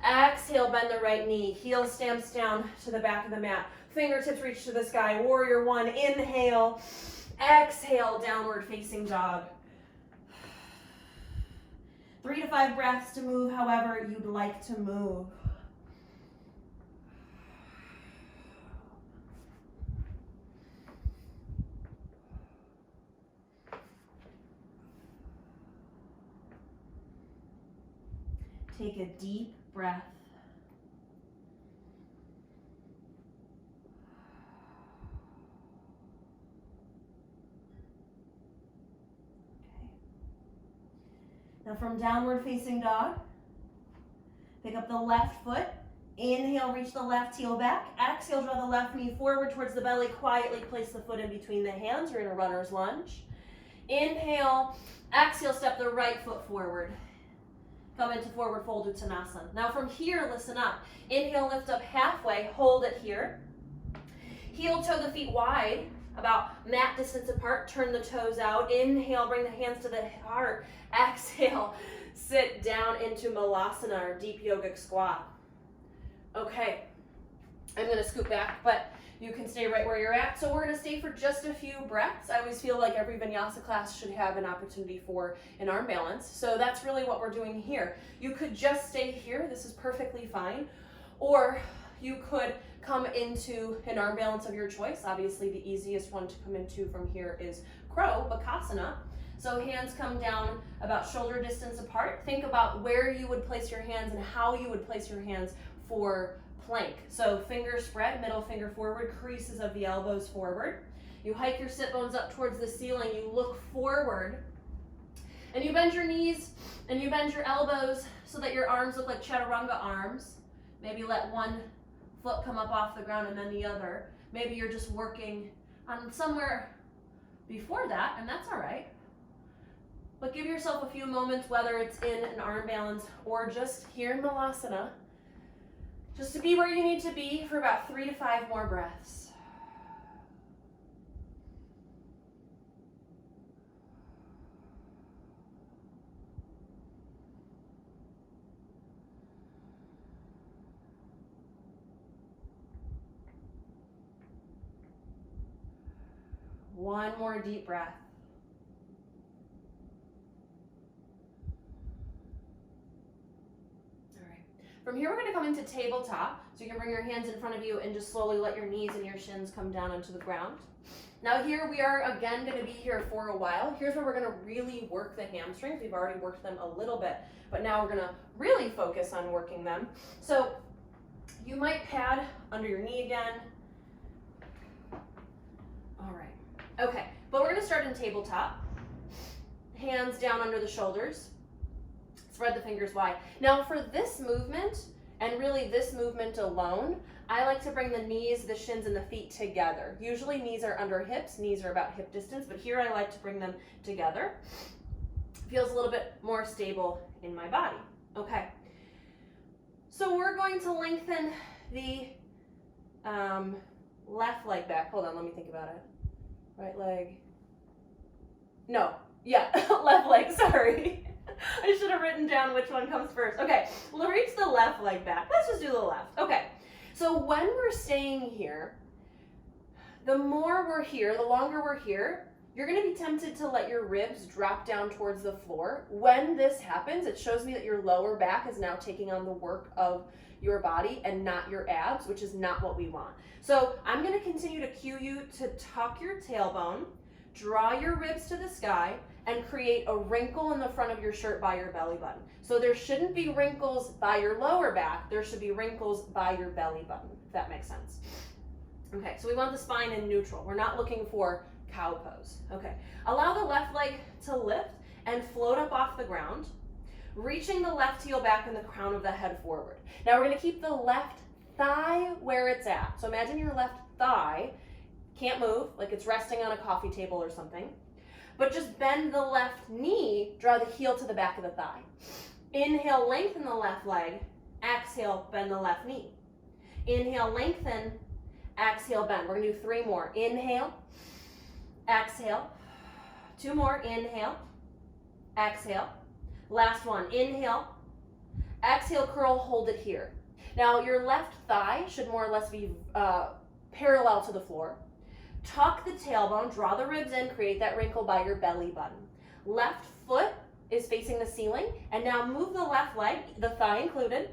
Exhale, bend the right knee. Heel stamps down to the back of the mat. Fingertips reach to the sky. Warrior 1, inhale. Exhale, downward facing dog. 3 to 5 breaths to move however you'd like to move. Take a deep breath. Okay. Now from downward facing dog, pick up the left foot. Inhale, reach the left heel back. Exhale, draw the left knee forward towards the belly. Quietly place the foot in between the hands. You're in a runner's lunge. Inhale, exhale, step the right foot forward. Come into forward fold uttanasana. Now from here, listen up. Inhale, lift up halfway, hold it here. Heel toe the feet wide, about mat distance apart, turn the toes out. Inhale, bring the hands to the heart. Exhale, sit down into malasana or deep yogic squat. Okay, I'm gonna scoot back, but you can stay right where you're at. So we're gonna stay for just a few breaths. I always feel like every vinyasa class should have an opportunity for an arm balance. So that's really what we're doing here. You could just stay here, this is perfectly fine. Or you could come into an arm balance of your choice. Obviously the easiest one to come into from here is crow, bakasana. So hands come down about shoulder distance apart. Think about where you would place your hands and how you would place your hands for plank. So fingers spread, middle finger forward, creases of the elbows forward. You hike your sit bones up towards the ceiling, you look forward, and you bend your knees and you bend your elbows so that your arms look like chaturanga arms. Maybe let one foot come up off the ground and then the other. Maybe you're just working on somewhere before that, and that's all right. But give yourself a few moments, whether it's in an arm balance or just here in Malasana, just to be where you need to be for about 3 to 5 more breaths. One more deep breath. All right. From here, we're going to come into tabletop. So you can bring your hands in front of you and just slowly let your knees and your shins come down onto the ground. Now here we are again going to be here for a while. Here's where we're going to really work the hamstrings. We've already worked them a little bit, but now we're going to really focus on working them. So you might pad under your knee again. All right. Okay, but we're going to start in tabletop. Hands down under the shoulders. Spread the fingers wide. Now for this movement, and really this movement alone, I like to bring the knees, the shins, and the feet together. Usually knees are under hips, knees are about hip distance, but here I like to bring them together. Feels a little bit more stable in my body. Okay, so we're going to lengthen the left leg back. Hold on, let me think about it. Right leg. No, yeah, left leg, sorry. I should have written down which one comes first. Okay, we'll reach the left leg back. Let's just do the left. Okay, so when we're staying here, the more we're here, the longer we're here, you're going to be tempted to let your ribs drop down towards the floor. When this happens, it shows me that your lower back is now taking on the work of your body and not your abs, which is not what we want. So I'm going to continue to cue you to tuck your tailbone, draw your ribs to the sky, and create a wrinkle in the front of your shirt by your belly button. So there shouldn't be wrinkles by your lower back, there should be wrinkles by your belly button, if that makes sense. Okay, so we want the spine in neutral. We're not looking for cow pose. Okay, allow the left leg to lift and float up off the ground, reaching the left heel back and the crown of the head forward. Now we're gonna keep the left thigh where it's at. So imagine your left thigh can't move, like it's resting on a coffee table or something, but just bend the left knee, draw the heel to the back of the thigh. Inhale, lengthen the left leg, exhale, bend the left knee. Inhale, lengthen, exhale, bend. We're gonna do 3 more. Inhale, exhale, 2 more, inhale, exhale. Last one, inhale, exhale, curl, hold it here. Now your left thigh should more or less be parallel to the floor. Tuck the tailbone, draw the ribs in, create that wrinkle by your belly button. Left foot is facing the ceiling, and now move the left leg, the thigh included,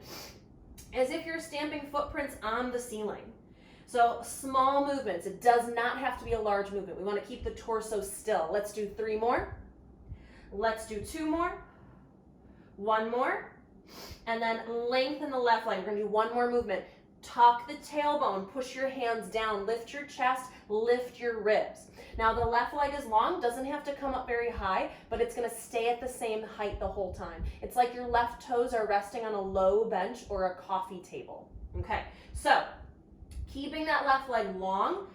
as if you're stamping footprints on the ceiling. So small movements, it does not have to be a large movement. We want to keep the torso still. Let's do 3 more. Let's do 2 more. 1 more. And then lengthen the left leg. We're going to do 1 more movement. Tuck the tailbone, push your hands down, lift your chest, lift your ribs. Now the left leg is long, doesn't have to come up very high, but it's going to stay at the same height the whole time. It's like your left toes are resting on a low bench or a coffee table. Okay, so keeping that left leg long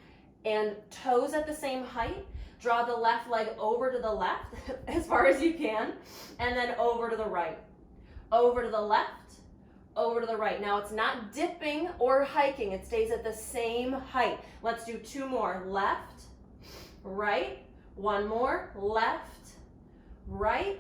and toes at the same height, draw the left leg over to the left as far as you can, and then over to the right. Over to the left, over to the right. Now it's not dipping or hiking, it stays at the same height. Let's do 2 more. Left, right, 1 more, left, right,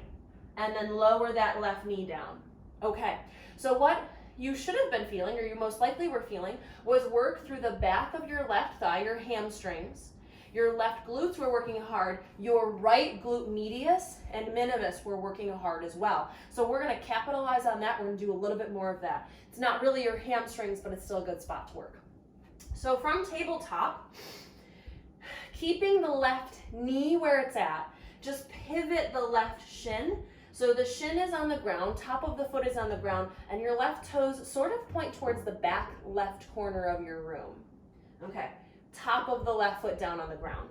and then lower that left knee down. Okay, so what you should have been feeling, or you most likely were feeling, was work through the back of your left thigh, your hamstrings. Your left glutes were working hard. Your right glute medius and minimus were working hard as well. So we're going to capitalize on that. We're going to do a little bit more of that. It's not really your hamstrings, but it's still a good spot to work. So from tabletop, keeping the left knee where it's at, just pivot the left shin So the shin is on the ground, top of the foot is on the ground, and your left toes sort of point towards the back left corner of your room. Okay, top of the left foot down on the ground,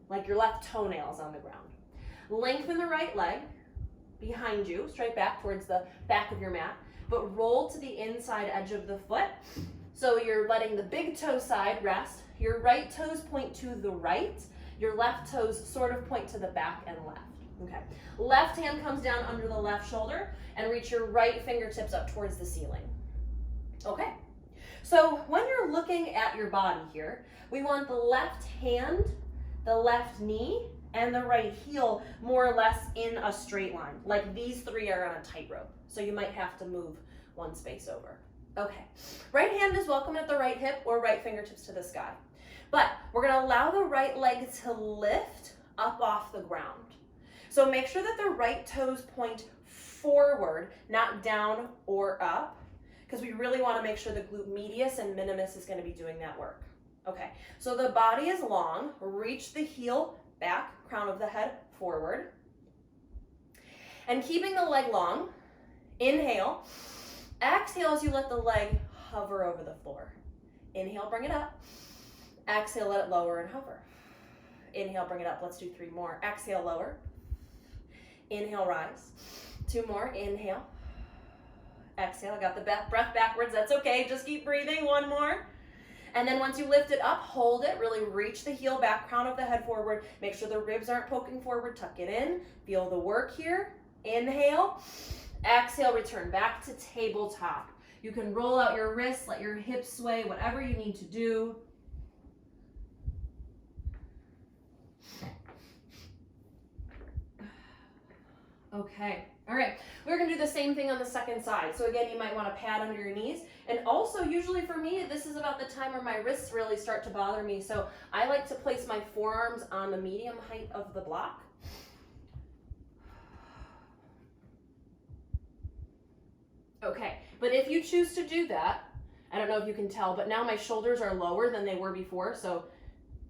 like your left toenails on the ground. Lengthen the right leg behind you, straight back towards the back of your mat, but roll to the inside edge of the foot. So you're letting the big toe side rest. Your right toes point to the right. Your left toes sort of point to the back and left. Okay. Left hand comes down under the left shoulder and reach your right fingertips up towards the ceiling. Okay. So when you're looking at your body here, we want the left hand, the left knee, and the right heel more or less in a straight line. Like these three are on a tightrope. So you might have to move one space over. Okay. Right hand is welcome at the right hip or right fingertips to the sky. But we're going to allow the right leg to lift up off the ground. So make sure that the right toes point forward, not down or up, because we really want to make sure the glute medius and minimus is going to be doing that work. Okay, so the body is long. Reach the heel back, crown of the head forward. And keeping the leg long, inhale. Exhale as you let the leg hover over the floor. Inhale, bring it up. Exhale, let it lower and hover. Inhale, bring it up. Let's do 3 more. Exhale, lower. Inhale, rise. 2 more. Inhale. Exhale. I got the breath backwards. That's okay. Just keep breathing. 1 more. And then once you lift it up, hold it. Really reach the heel back, crown of the head forward. Make sure the ribs aren't poking forward. Tuck it in. Feel the work here. Inhale. Exhale, return back to tabletop. You can roll out your wrists, let your hips sway, whatever you need to do. Okay, all right. We're gonna do the same thing on the second side. So again, you might wanna pad under your knees. And also, usually for me, this is about the time where my wrists really start to bother me. So I like to place my forearms on the medium height of the block. Okay, but if you choose to do that, I don't know if you can tell, but now my shoulders are lower than they were before, so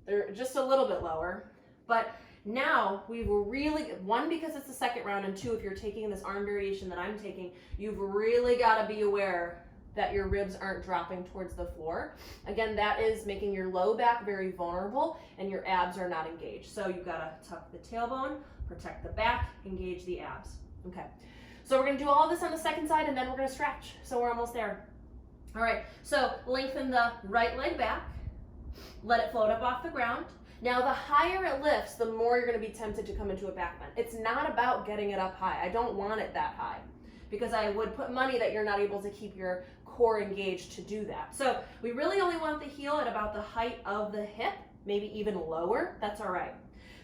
they're just a little bit lower. But now we will really, 1, because it's the second round, and 2, if you're taking this arm variation that I'm taking, you've really got to be aware that your ribs aren't dropping towards the floor. Again, that is making your low back very vulnerable and your abs are not engaged. So you've got to tuck the tailbone, protect the back, engage the abs. Okay. So we're going to do all this on the second side and then we're going to stretch. So we're almost there. All right, so lengthen the right leg back. Let it float up off the ground. Now the higher it lifts, the more you're going to be tempted to come into a back bend. It's not about getting it up high. I don't want it that high because I would put money that you're not able to keep your core engaged to do that. So we really only want the heel at about the height of the hip, maybe even lower. That's all right.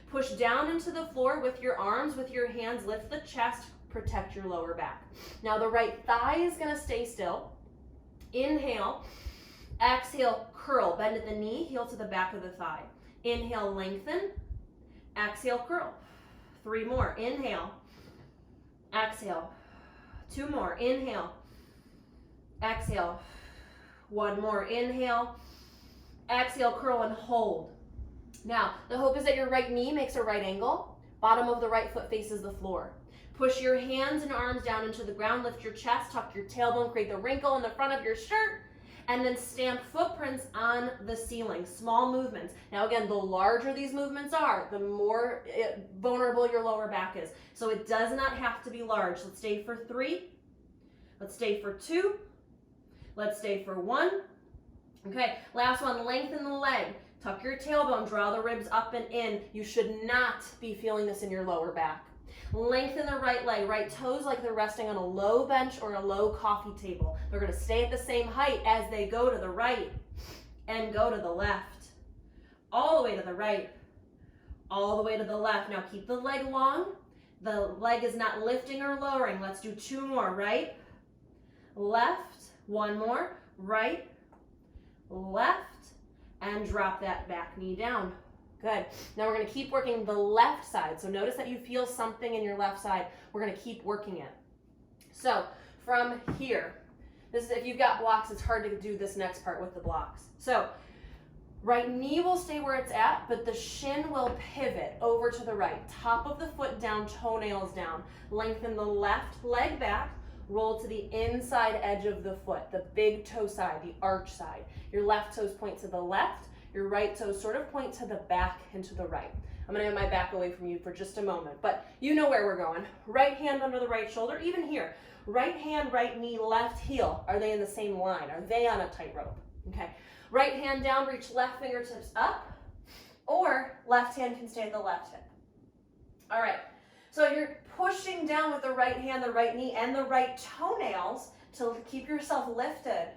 Push down into the floor with your arms, with your hands, lift the chest, protect your lower back. Now the right thigh is going to stay still. Inhale, exhale, curl, bend at the knee, heel to the back of the thigh. Inhale, lengthen, exhale, curl. 3 more, inhale, exhale. 2 more, inhale, exhale. 1 more, inhale, exhale, curl and hold. Now, the hope is that your right knee makes a right angle, bottom of the right foot faces the floor. Push your hands and arms down into the ground, lift your chest, tuck your tailbone, create the wrinkle in the front of your shirt, and then stamp footprints on the ceiling, small movements. Now again, the larger these movements are, the more vulnerable your lower back is. So it does not have to be large. Let's stay for 3. Let's stay for 2. Let's stay for 1. Okay, last one, lengthen the leg. Tuck your tailbone, draw the ribs up and in. You should not be feeling this in your lower back. Lengthen the right leg, right toes like they're resting on a low bench or a low coffee table. They're going to stay at the same height as they go to the right and go to the left. All the way to the right, all the way to the left. Now keep the leg long. The leg is not lifting or lowering. Let's do 2 more. Right, left, 1 more. Right, left, and drop that back knee down. Good. Now we're going to keep working the left side. So notice that you feel something in your left side. We're going to keep working it. So from here, this is, if you've got blocks, it's hard to do this next part with the blocks. So Right knee will stay where it's at, but the shin will pivot over to the right. Top of the foot down, toenails down. Lengthen the left leg back, roll to the inside edge of the foot, the big toe side, the arch side. Your left toes point to the left, your right toes sort of point to the back and to the right. I'm gonna have my back away from you for just a moment, but you know where we're going. Right hand under the right shoulder, even here. Right hand, right knee, left heel. Are they in the same line? Are they on a tightrope? Okay. Right hand down, reach left fingertips up, or left hand can stay at the left hip. All right, so you're pushing down with the right hand, the right knee, and the right toenails to keep yourself lifted.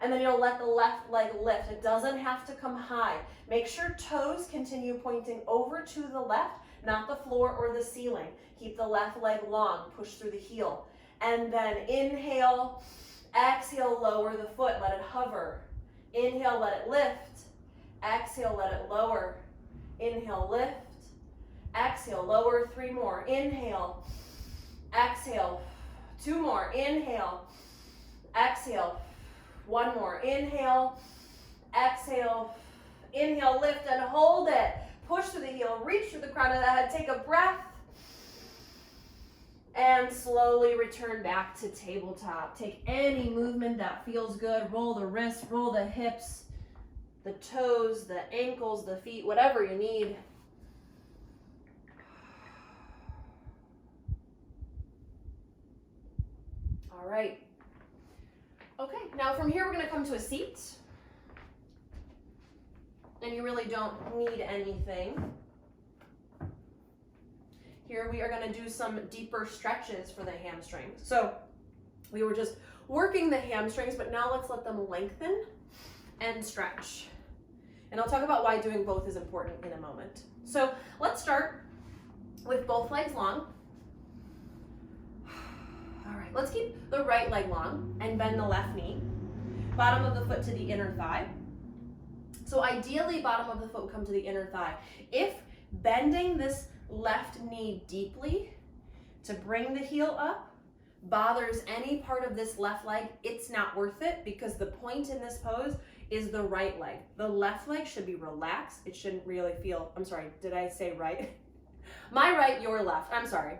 And then you'll let the left leg lift. It doesn't have to come high. Make sure toes continue pointing over to the left, not the floor or the ceiling. Keep the left leg long, push through the heel. And then inhale, exhale, lower the foot, let it hover. Inhale, let it lift. Exhale, let it lower. Inhale, lift. Exhale, lower. 3 more. Inhale. Exhale. 2 more. Inhale. Exhale. 1 more. Inhale. Exhale. Inhale, lift and hold it. Push through the heel. Reach through the crown of the head. Take a breath. And slowly return back to tabletop. Take any movement that feels good. Roll the wrists, roll the hips, the toes, the ankles, the feet, whatever you need. All right. Okay, now from here we're gonna come to a seat. And you really don't need anything. Here we are going to do some deeper stretches for the hamstrings. So we were just working the hamstrings, but now let's let them lengthen and stretch. And I'll talk about why doing both is important in a moment. So let's start with both legs long. All right, let's keep the right leg long and bend the left knee. Bottom of the foot to the inner thigh. So ideally, bottom of the foot would come to the inner thigh. If bending this left knee deeply to bring the heel up bothers any part of this left leg, it's not worth it, because the point in this pose is the right leg. The left leg should be relaxed. It shouldn't really feel, I'm sorry, did I say right? My right, your left, I'm sorry.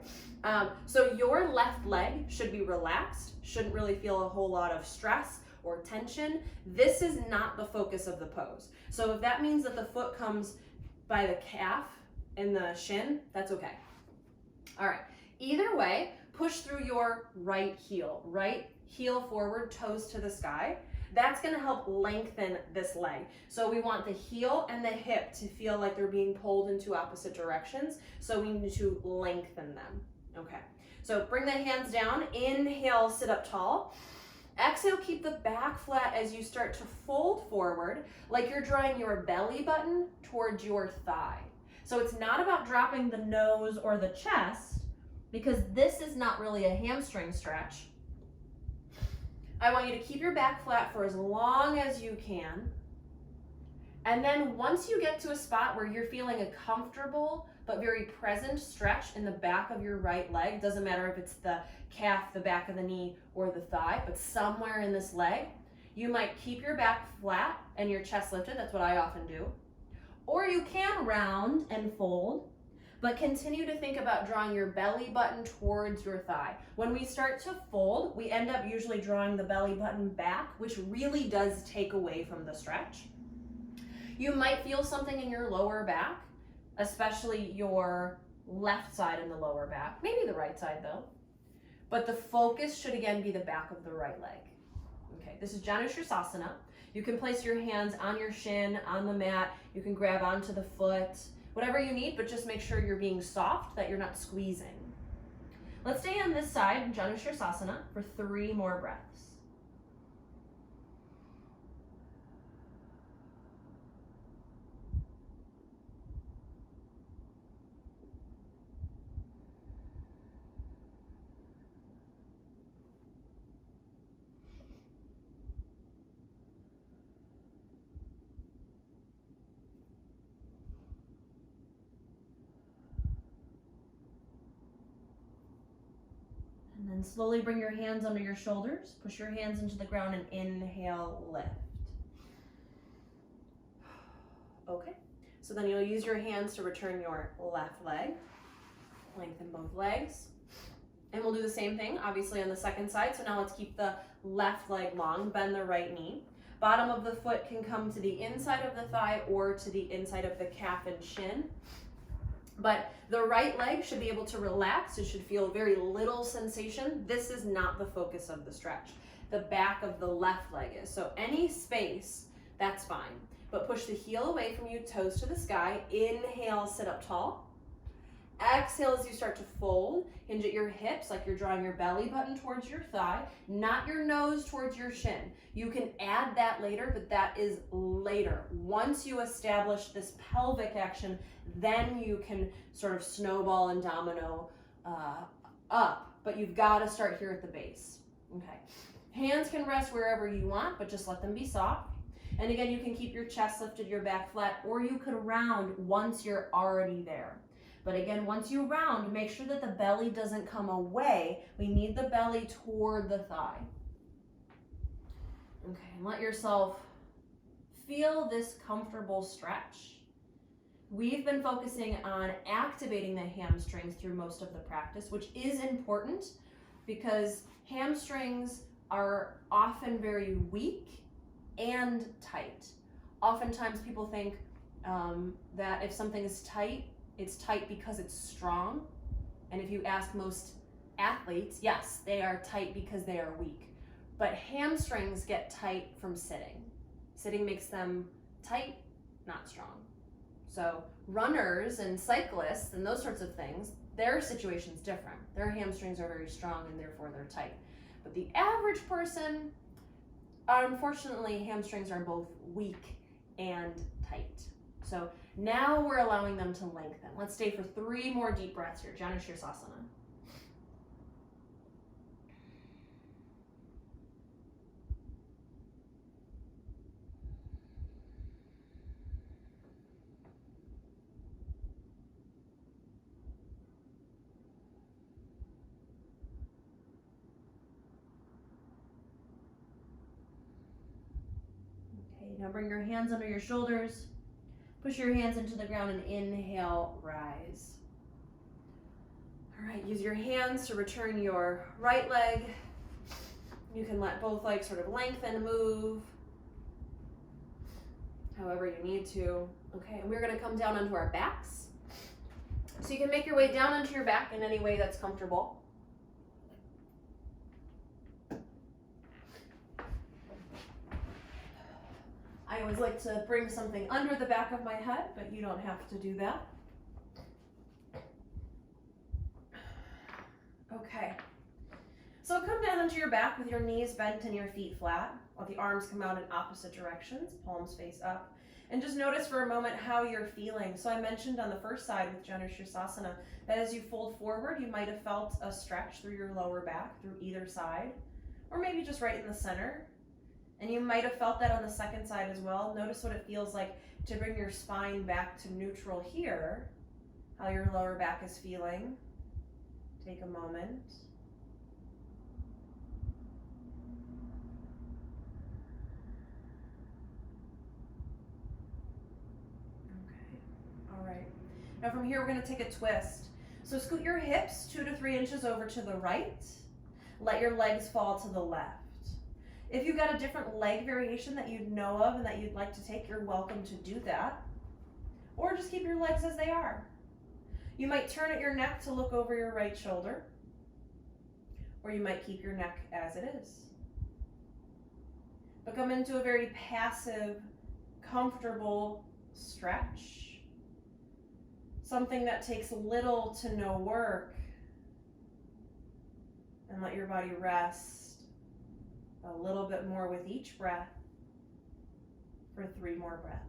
So your left leg should be relaxed, shouldn't really feel a whole lot of stress or tension. This is not the focus of the pose. So if that means that the foot comes by the calf and the shin, that's okay. All right, either way, push through your right heel forward, toes to the sky. That's gonna help lengthen this leg. So we want the heel and the hip to feel like they're being pulled into opposite directions. So we need to lengthen them, okay? So bring the hands down, inhale, sit up tall. Exhale, keep the back flat as you start to fold forward, like you're drawing your belly button towards your thigh. So it's not about dropping the nose or the chest, because this is not really a hamstring stretch. I want you to keep your back flat for as long as you can. And then once you get to a spot where you're feeling a comfortable but very present stretch in the back of your right leg, doesn't matter if it's the calf, the back of the knee, or the thigh, but somewhere in this leg, you might keep your back flat and your chest lifted. That's what I often do. Or you can round and fold, but continue to think about drawing your belly button towards your thigh. When we start to fold, we end up usually drawing the belly button back, which really does take away from the stretch. You might feel something in your lower back, especially your left side in the lower back, maybe the right side though. But the focus should again be the back of the right leg. Okay, this is Janushirasana. You can place your hands on your shin, on the mat. You can grab onto the foot, whatever you need, but just make sure you're being soft, that you're not squeezing. Let's stay on this side, Janushirasana, for 3 more breaths. And then slowly bring your hands under your shoulders. Push your hands into the ground and inhale, lift. Okay, so then you'll use your hands to return your left leg. Lengthen both legs. And we'll do the same thing, obviously, on the second side. So now let's keep the left leg long, bend the right knee. Bottom of the foot can come to the inside of the thigh or to the inside of the calf and shin. But the right leg should be able to relax. It should feel very little sensation. This is not the focus of the stretch. The back of the left leg is. So any space, that's fine. But push the heel away from you, toes to the sky. Inhale, sit up tall. Exhale as you start to fold. Hinge at your hips like you're drawing your belly button towards your thigh, not your nose towards your shin. You can add that later, but that is later. Once you establish this pelvic action, then you can sort of snowball and domino up, but you've got to start here at the base. Okay. Hands can rest wherever you want, but just let them be soft. And again, you can keep your chest lifted, your back flat, or you could round once you're already there. But again, once you round, make sure that the belly doesn't come away. We need the belly toward the thigh. Okay, and let yourself feel this comfortable stretch. We've been focusing on activating the hamstrings through most of the practice, which is important because hamstrings are often very weak and tight. Oftentimes people think that if something is tight, it's tight because it's strong. And if you ask most athletes, yes, they are tight because they are weak. But hamstrings get tight from sitting. Sitting makes them tight, not strong. So runners and cyclists and those sorts of things, their situation's different. Their hamstrings are very strong and therefore they're tight. But the average person, unfortunately, hamstrings are both weak and tight. So now we're allowing them to lengthen. Let's stay for 3 more deep breaths here. Janushirasana. Okay, now bring your hands under your shoulders. Push your hands into the ground and inhale, rise. All right, use your hands to return your right leg. You can let both legs sort of lengthen, move, however you need to. Okay, and we're gonna come down onto our backs. So you can make your way down onto your back in any way that's comfortable. I always like to bring something under the back of my head, but you don't have to do that. Okay. So come down onto your back with your knees bent and your feet flat. Let the arms come out in opposite directions, palms face up. And just notice for a moment how you're feeling. So I mentioned on the first side with Janushirasana that as you fold forward, you might have felt a stretch through your lower back, through either side, or maybe just right in the center. And you might have felt that on the second side as well. Notice what it feels like to bring your spine back to neutral here, how your lower back is feeling. Take a moment. Okay, all right. Now from here, we're gonna take a twist. So scoot your hips 2 to 3 inches over to the right. Let your legs fall to the left. If you've got a different leg variation that you know of and that you'd like to take, you're welcome to do that. Or just keep your legs as they are. You might turn at your neck to look over your right shoulder, or you might keep your neck as it is. But come into a very passive, comfortable stretch. Something that takes little to no work. And let your body rest a little bit more with each breath for 3 more breaths.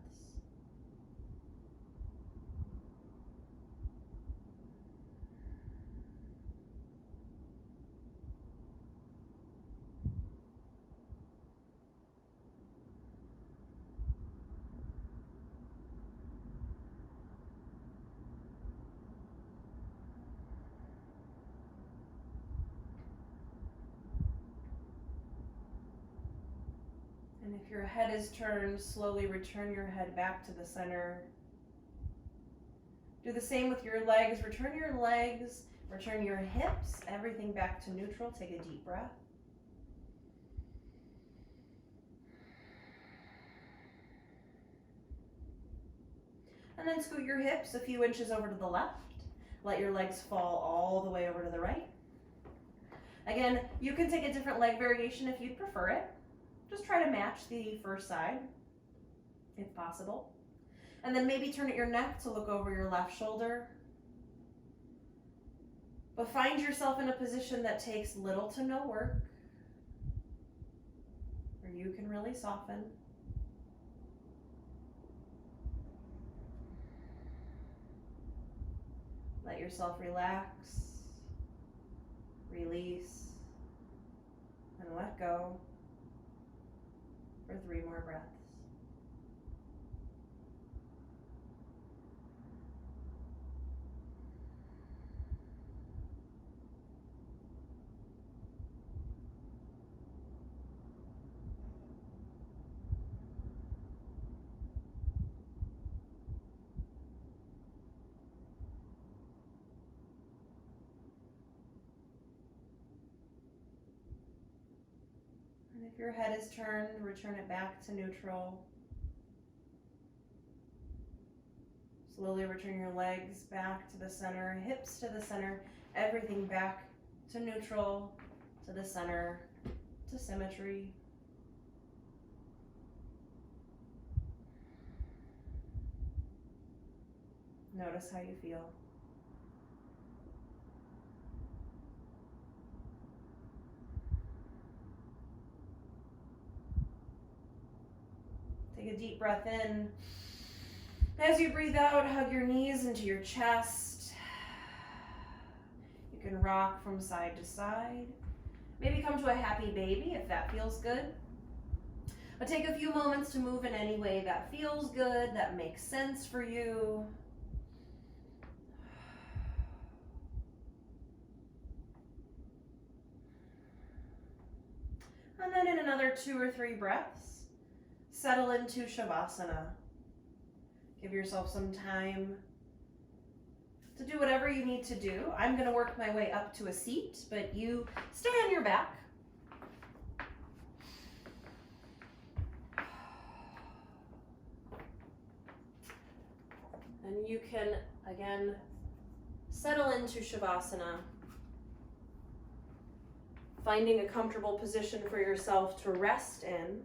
And if your head is turned, slowly return your head back to the center. Do the same with your legs. Return your legs, return your hips, everything back to neutral. Take a deep breath. And then scoot your hips a few inches over to the left. Let your legs fall all the way over to the right. Again, you can take a different leg variation if you'd prefer it. Just try to match the first side, if possible. And then maybe turn at your neck to look over your left shoulder. But find yourself in a position that takes little to no work, where you can really soften. Let yourself relax, release, and let go for 3 more breaths. And if your head is turned, return it back to neutral. Slowly return your legs back to the center, hips to the center, everything back to neutral, to the center, to symmetry. Notice how you feel. Take a deep breath in. As you breathe out, hug your knees into your chest. You can rock from side to side. Maybe come to a happy baby if that feels good. But take a few moments to move in any way that feels good, that makes sense for you. And then in another 2 or 3 breaths, settle into Shavasana. Give yourself some time to do whatever you need to do. I'm going to work my way up to a seat, but you stay on your back. And you can, again, settle into Shavasana, finding a comfortable position for yourself to rest in.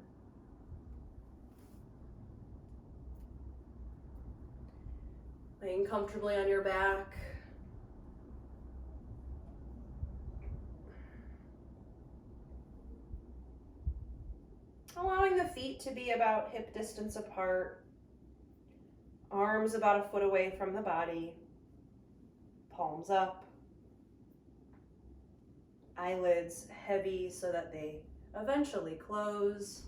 Laying comfortably on your back. Allowing the feet to be about hip distance apart. Arms about a foot away from the body. Palms up. Eyelids heavy so that they eventually close.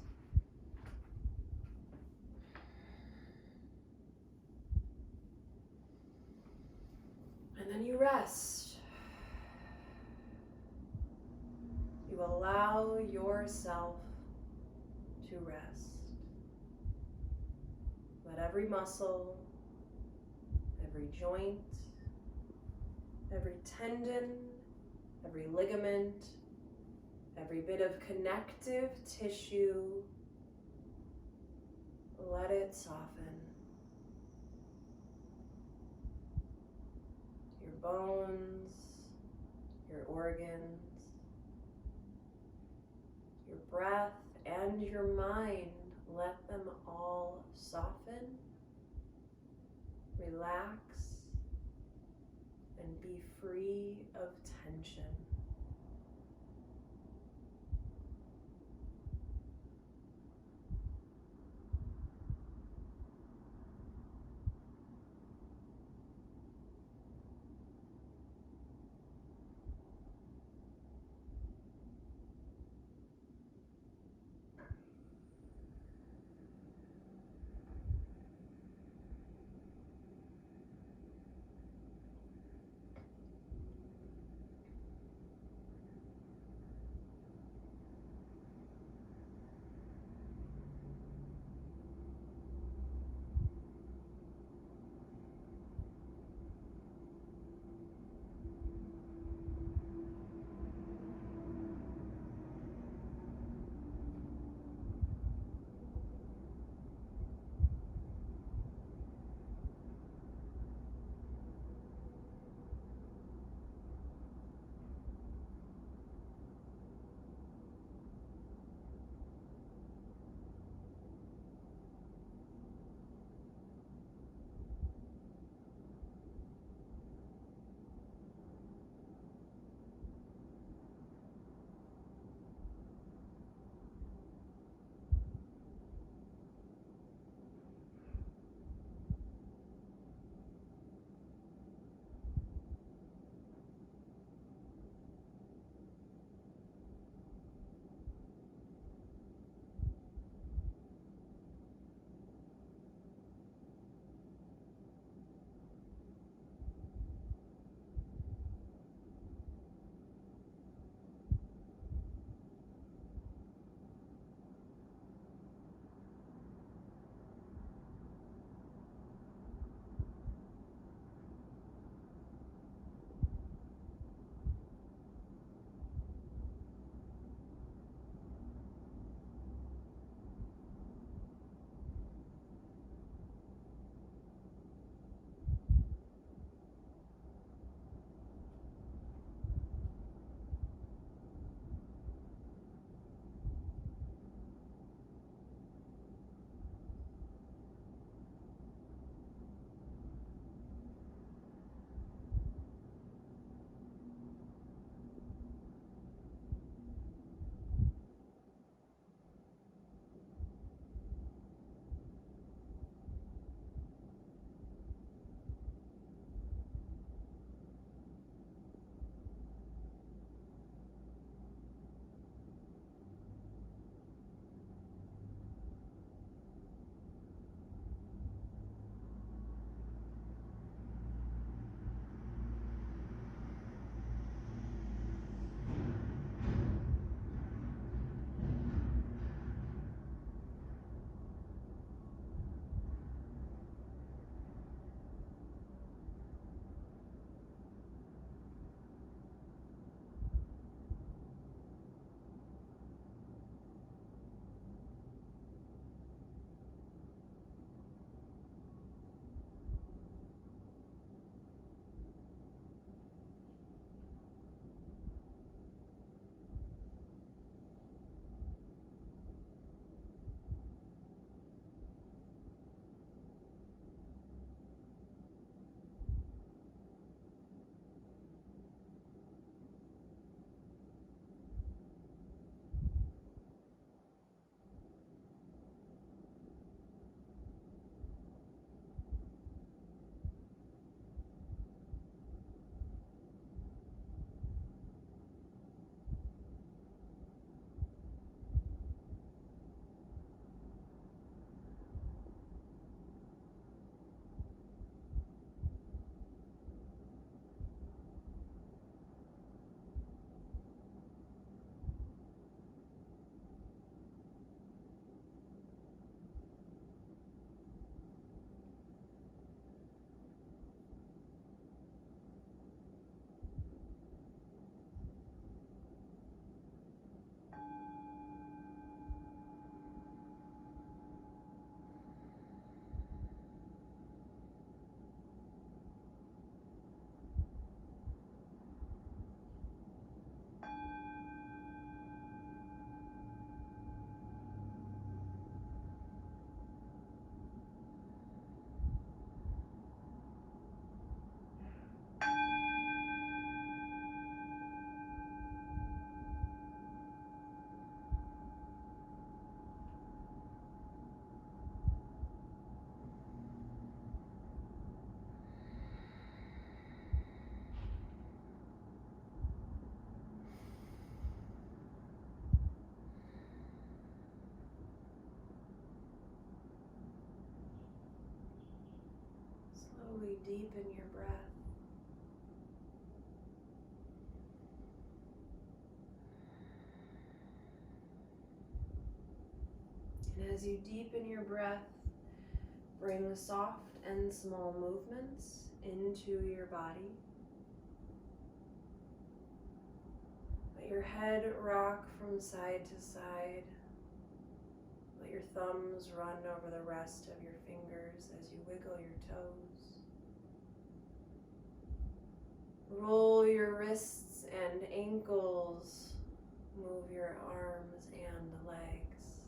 And then you rest. You allow yourself to rest. Let every muscle, every joint, every tendon, every ligament, every bit of connective tissue, let it soften. Your bones, your organs, your breath, and your mind, let them all soften, relax, and be free of tension. slowly deepen your breath. And as you deepen your breath, bring soft and small movements into your body. Let your head rock from side to side. Let your thumbs run over the rest of your fingers as you wiggle your toes. Roll your wrists and ankles. Move your arms and legs.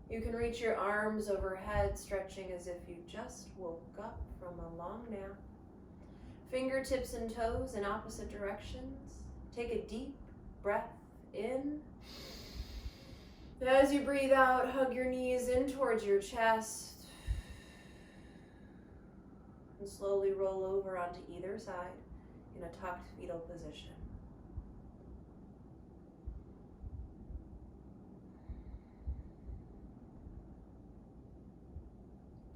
You can reach your arms overhead, stretching as if you just woke up from a long nap. Fingertips and toes in opposite directions. Take a deep breath in. As you breathe out, hug your knees in towards your chest. And slowly roll over onto either side in a tucked fetal position.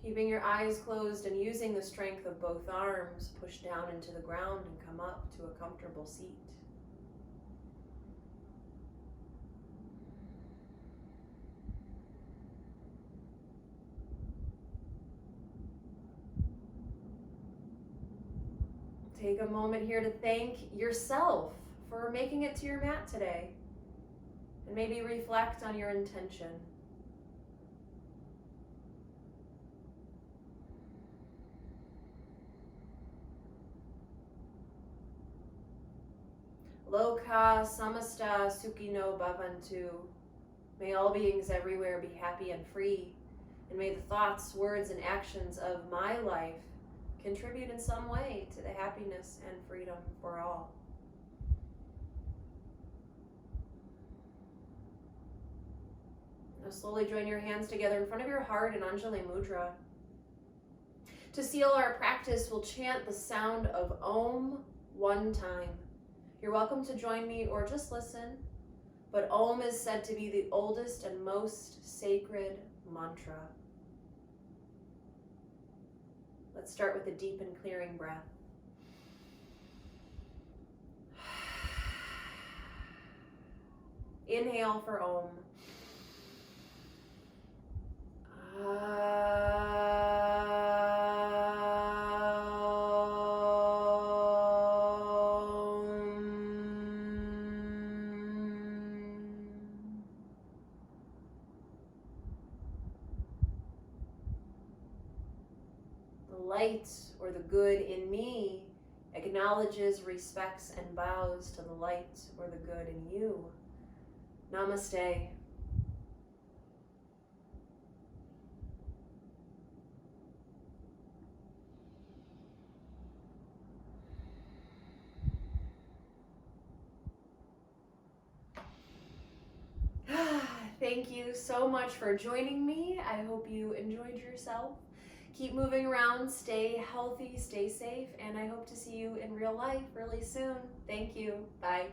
Keeping your eyes closed and using the strength of both arms, push down into the ground and come up to a comfortable seat. Take a moment here to thank yourself for making it to your mat today, and maybe reflect on your intention. Loka samasta sukhino bhavantu. May all beings everywhere be happy and free, and may the thoughts, words, and actions of my life contribute in some way to the happiness and freedom for all. Now slowly join your hands together in front of your heart in Anjali Mudra. To seal our practice, we'll chant the sound of Om one time. You're welcome to join me or just listen, but Om is said to be the oldest and most sacred mantra. Let's start with a deep and clearing breath. Inhale for Om. Light or the good in me acknowledges, respects, and bows to the light or the good in you. Namaste. Thank you so much for joining me. I hope you enjoyed yourself. Keep moving around, stay healthy, stay safe, and I hope to see you in real life really soon. Thank you. Bye.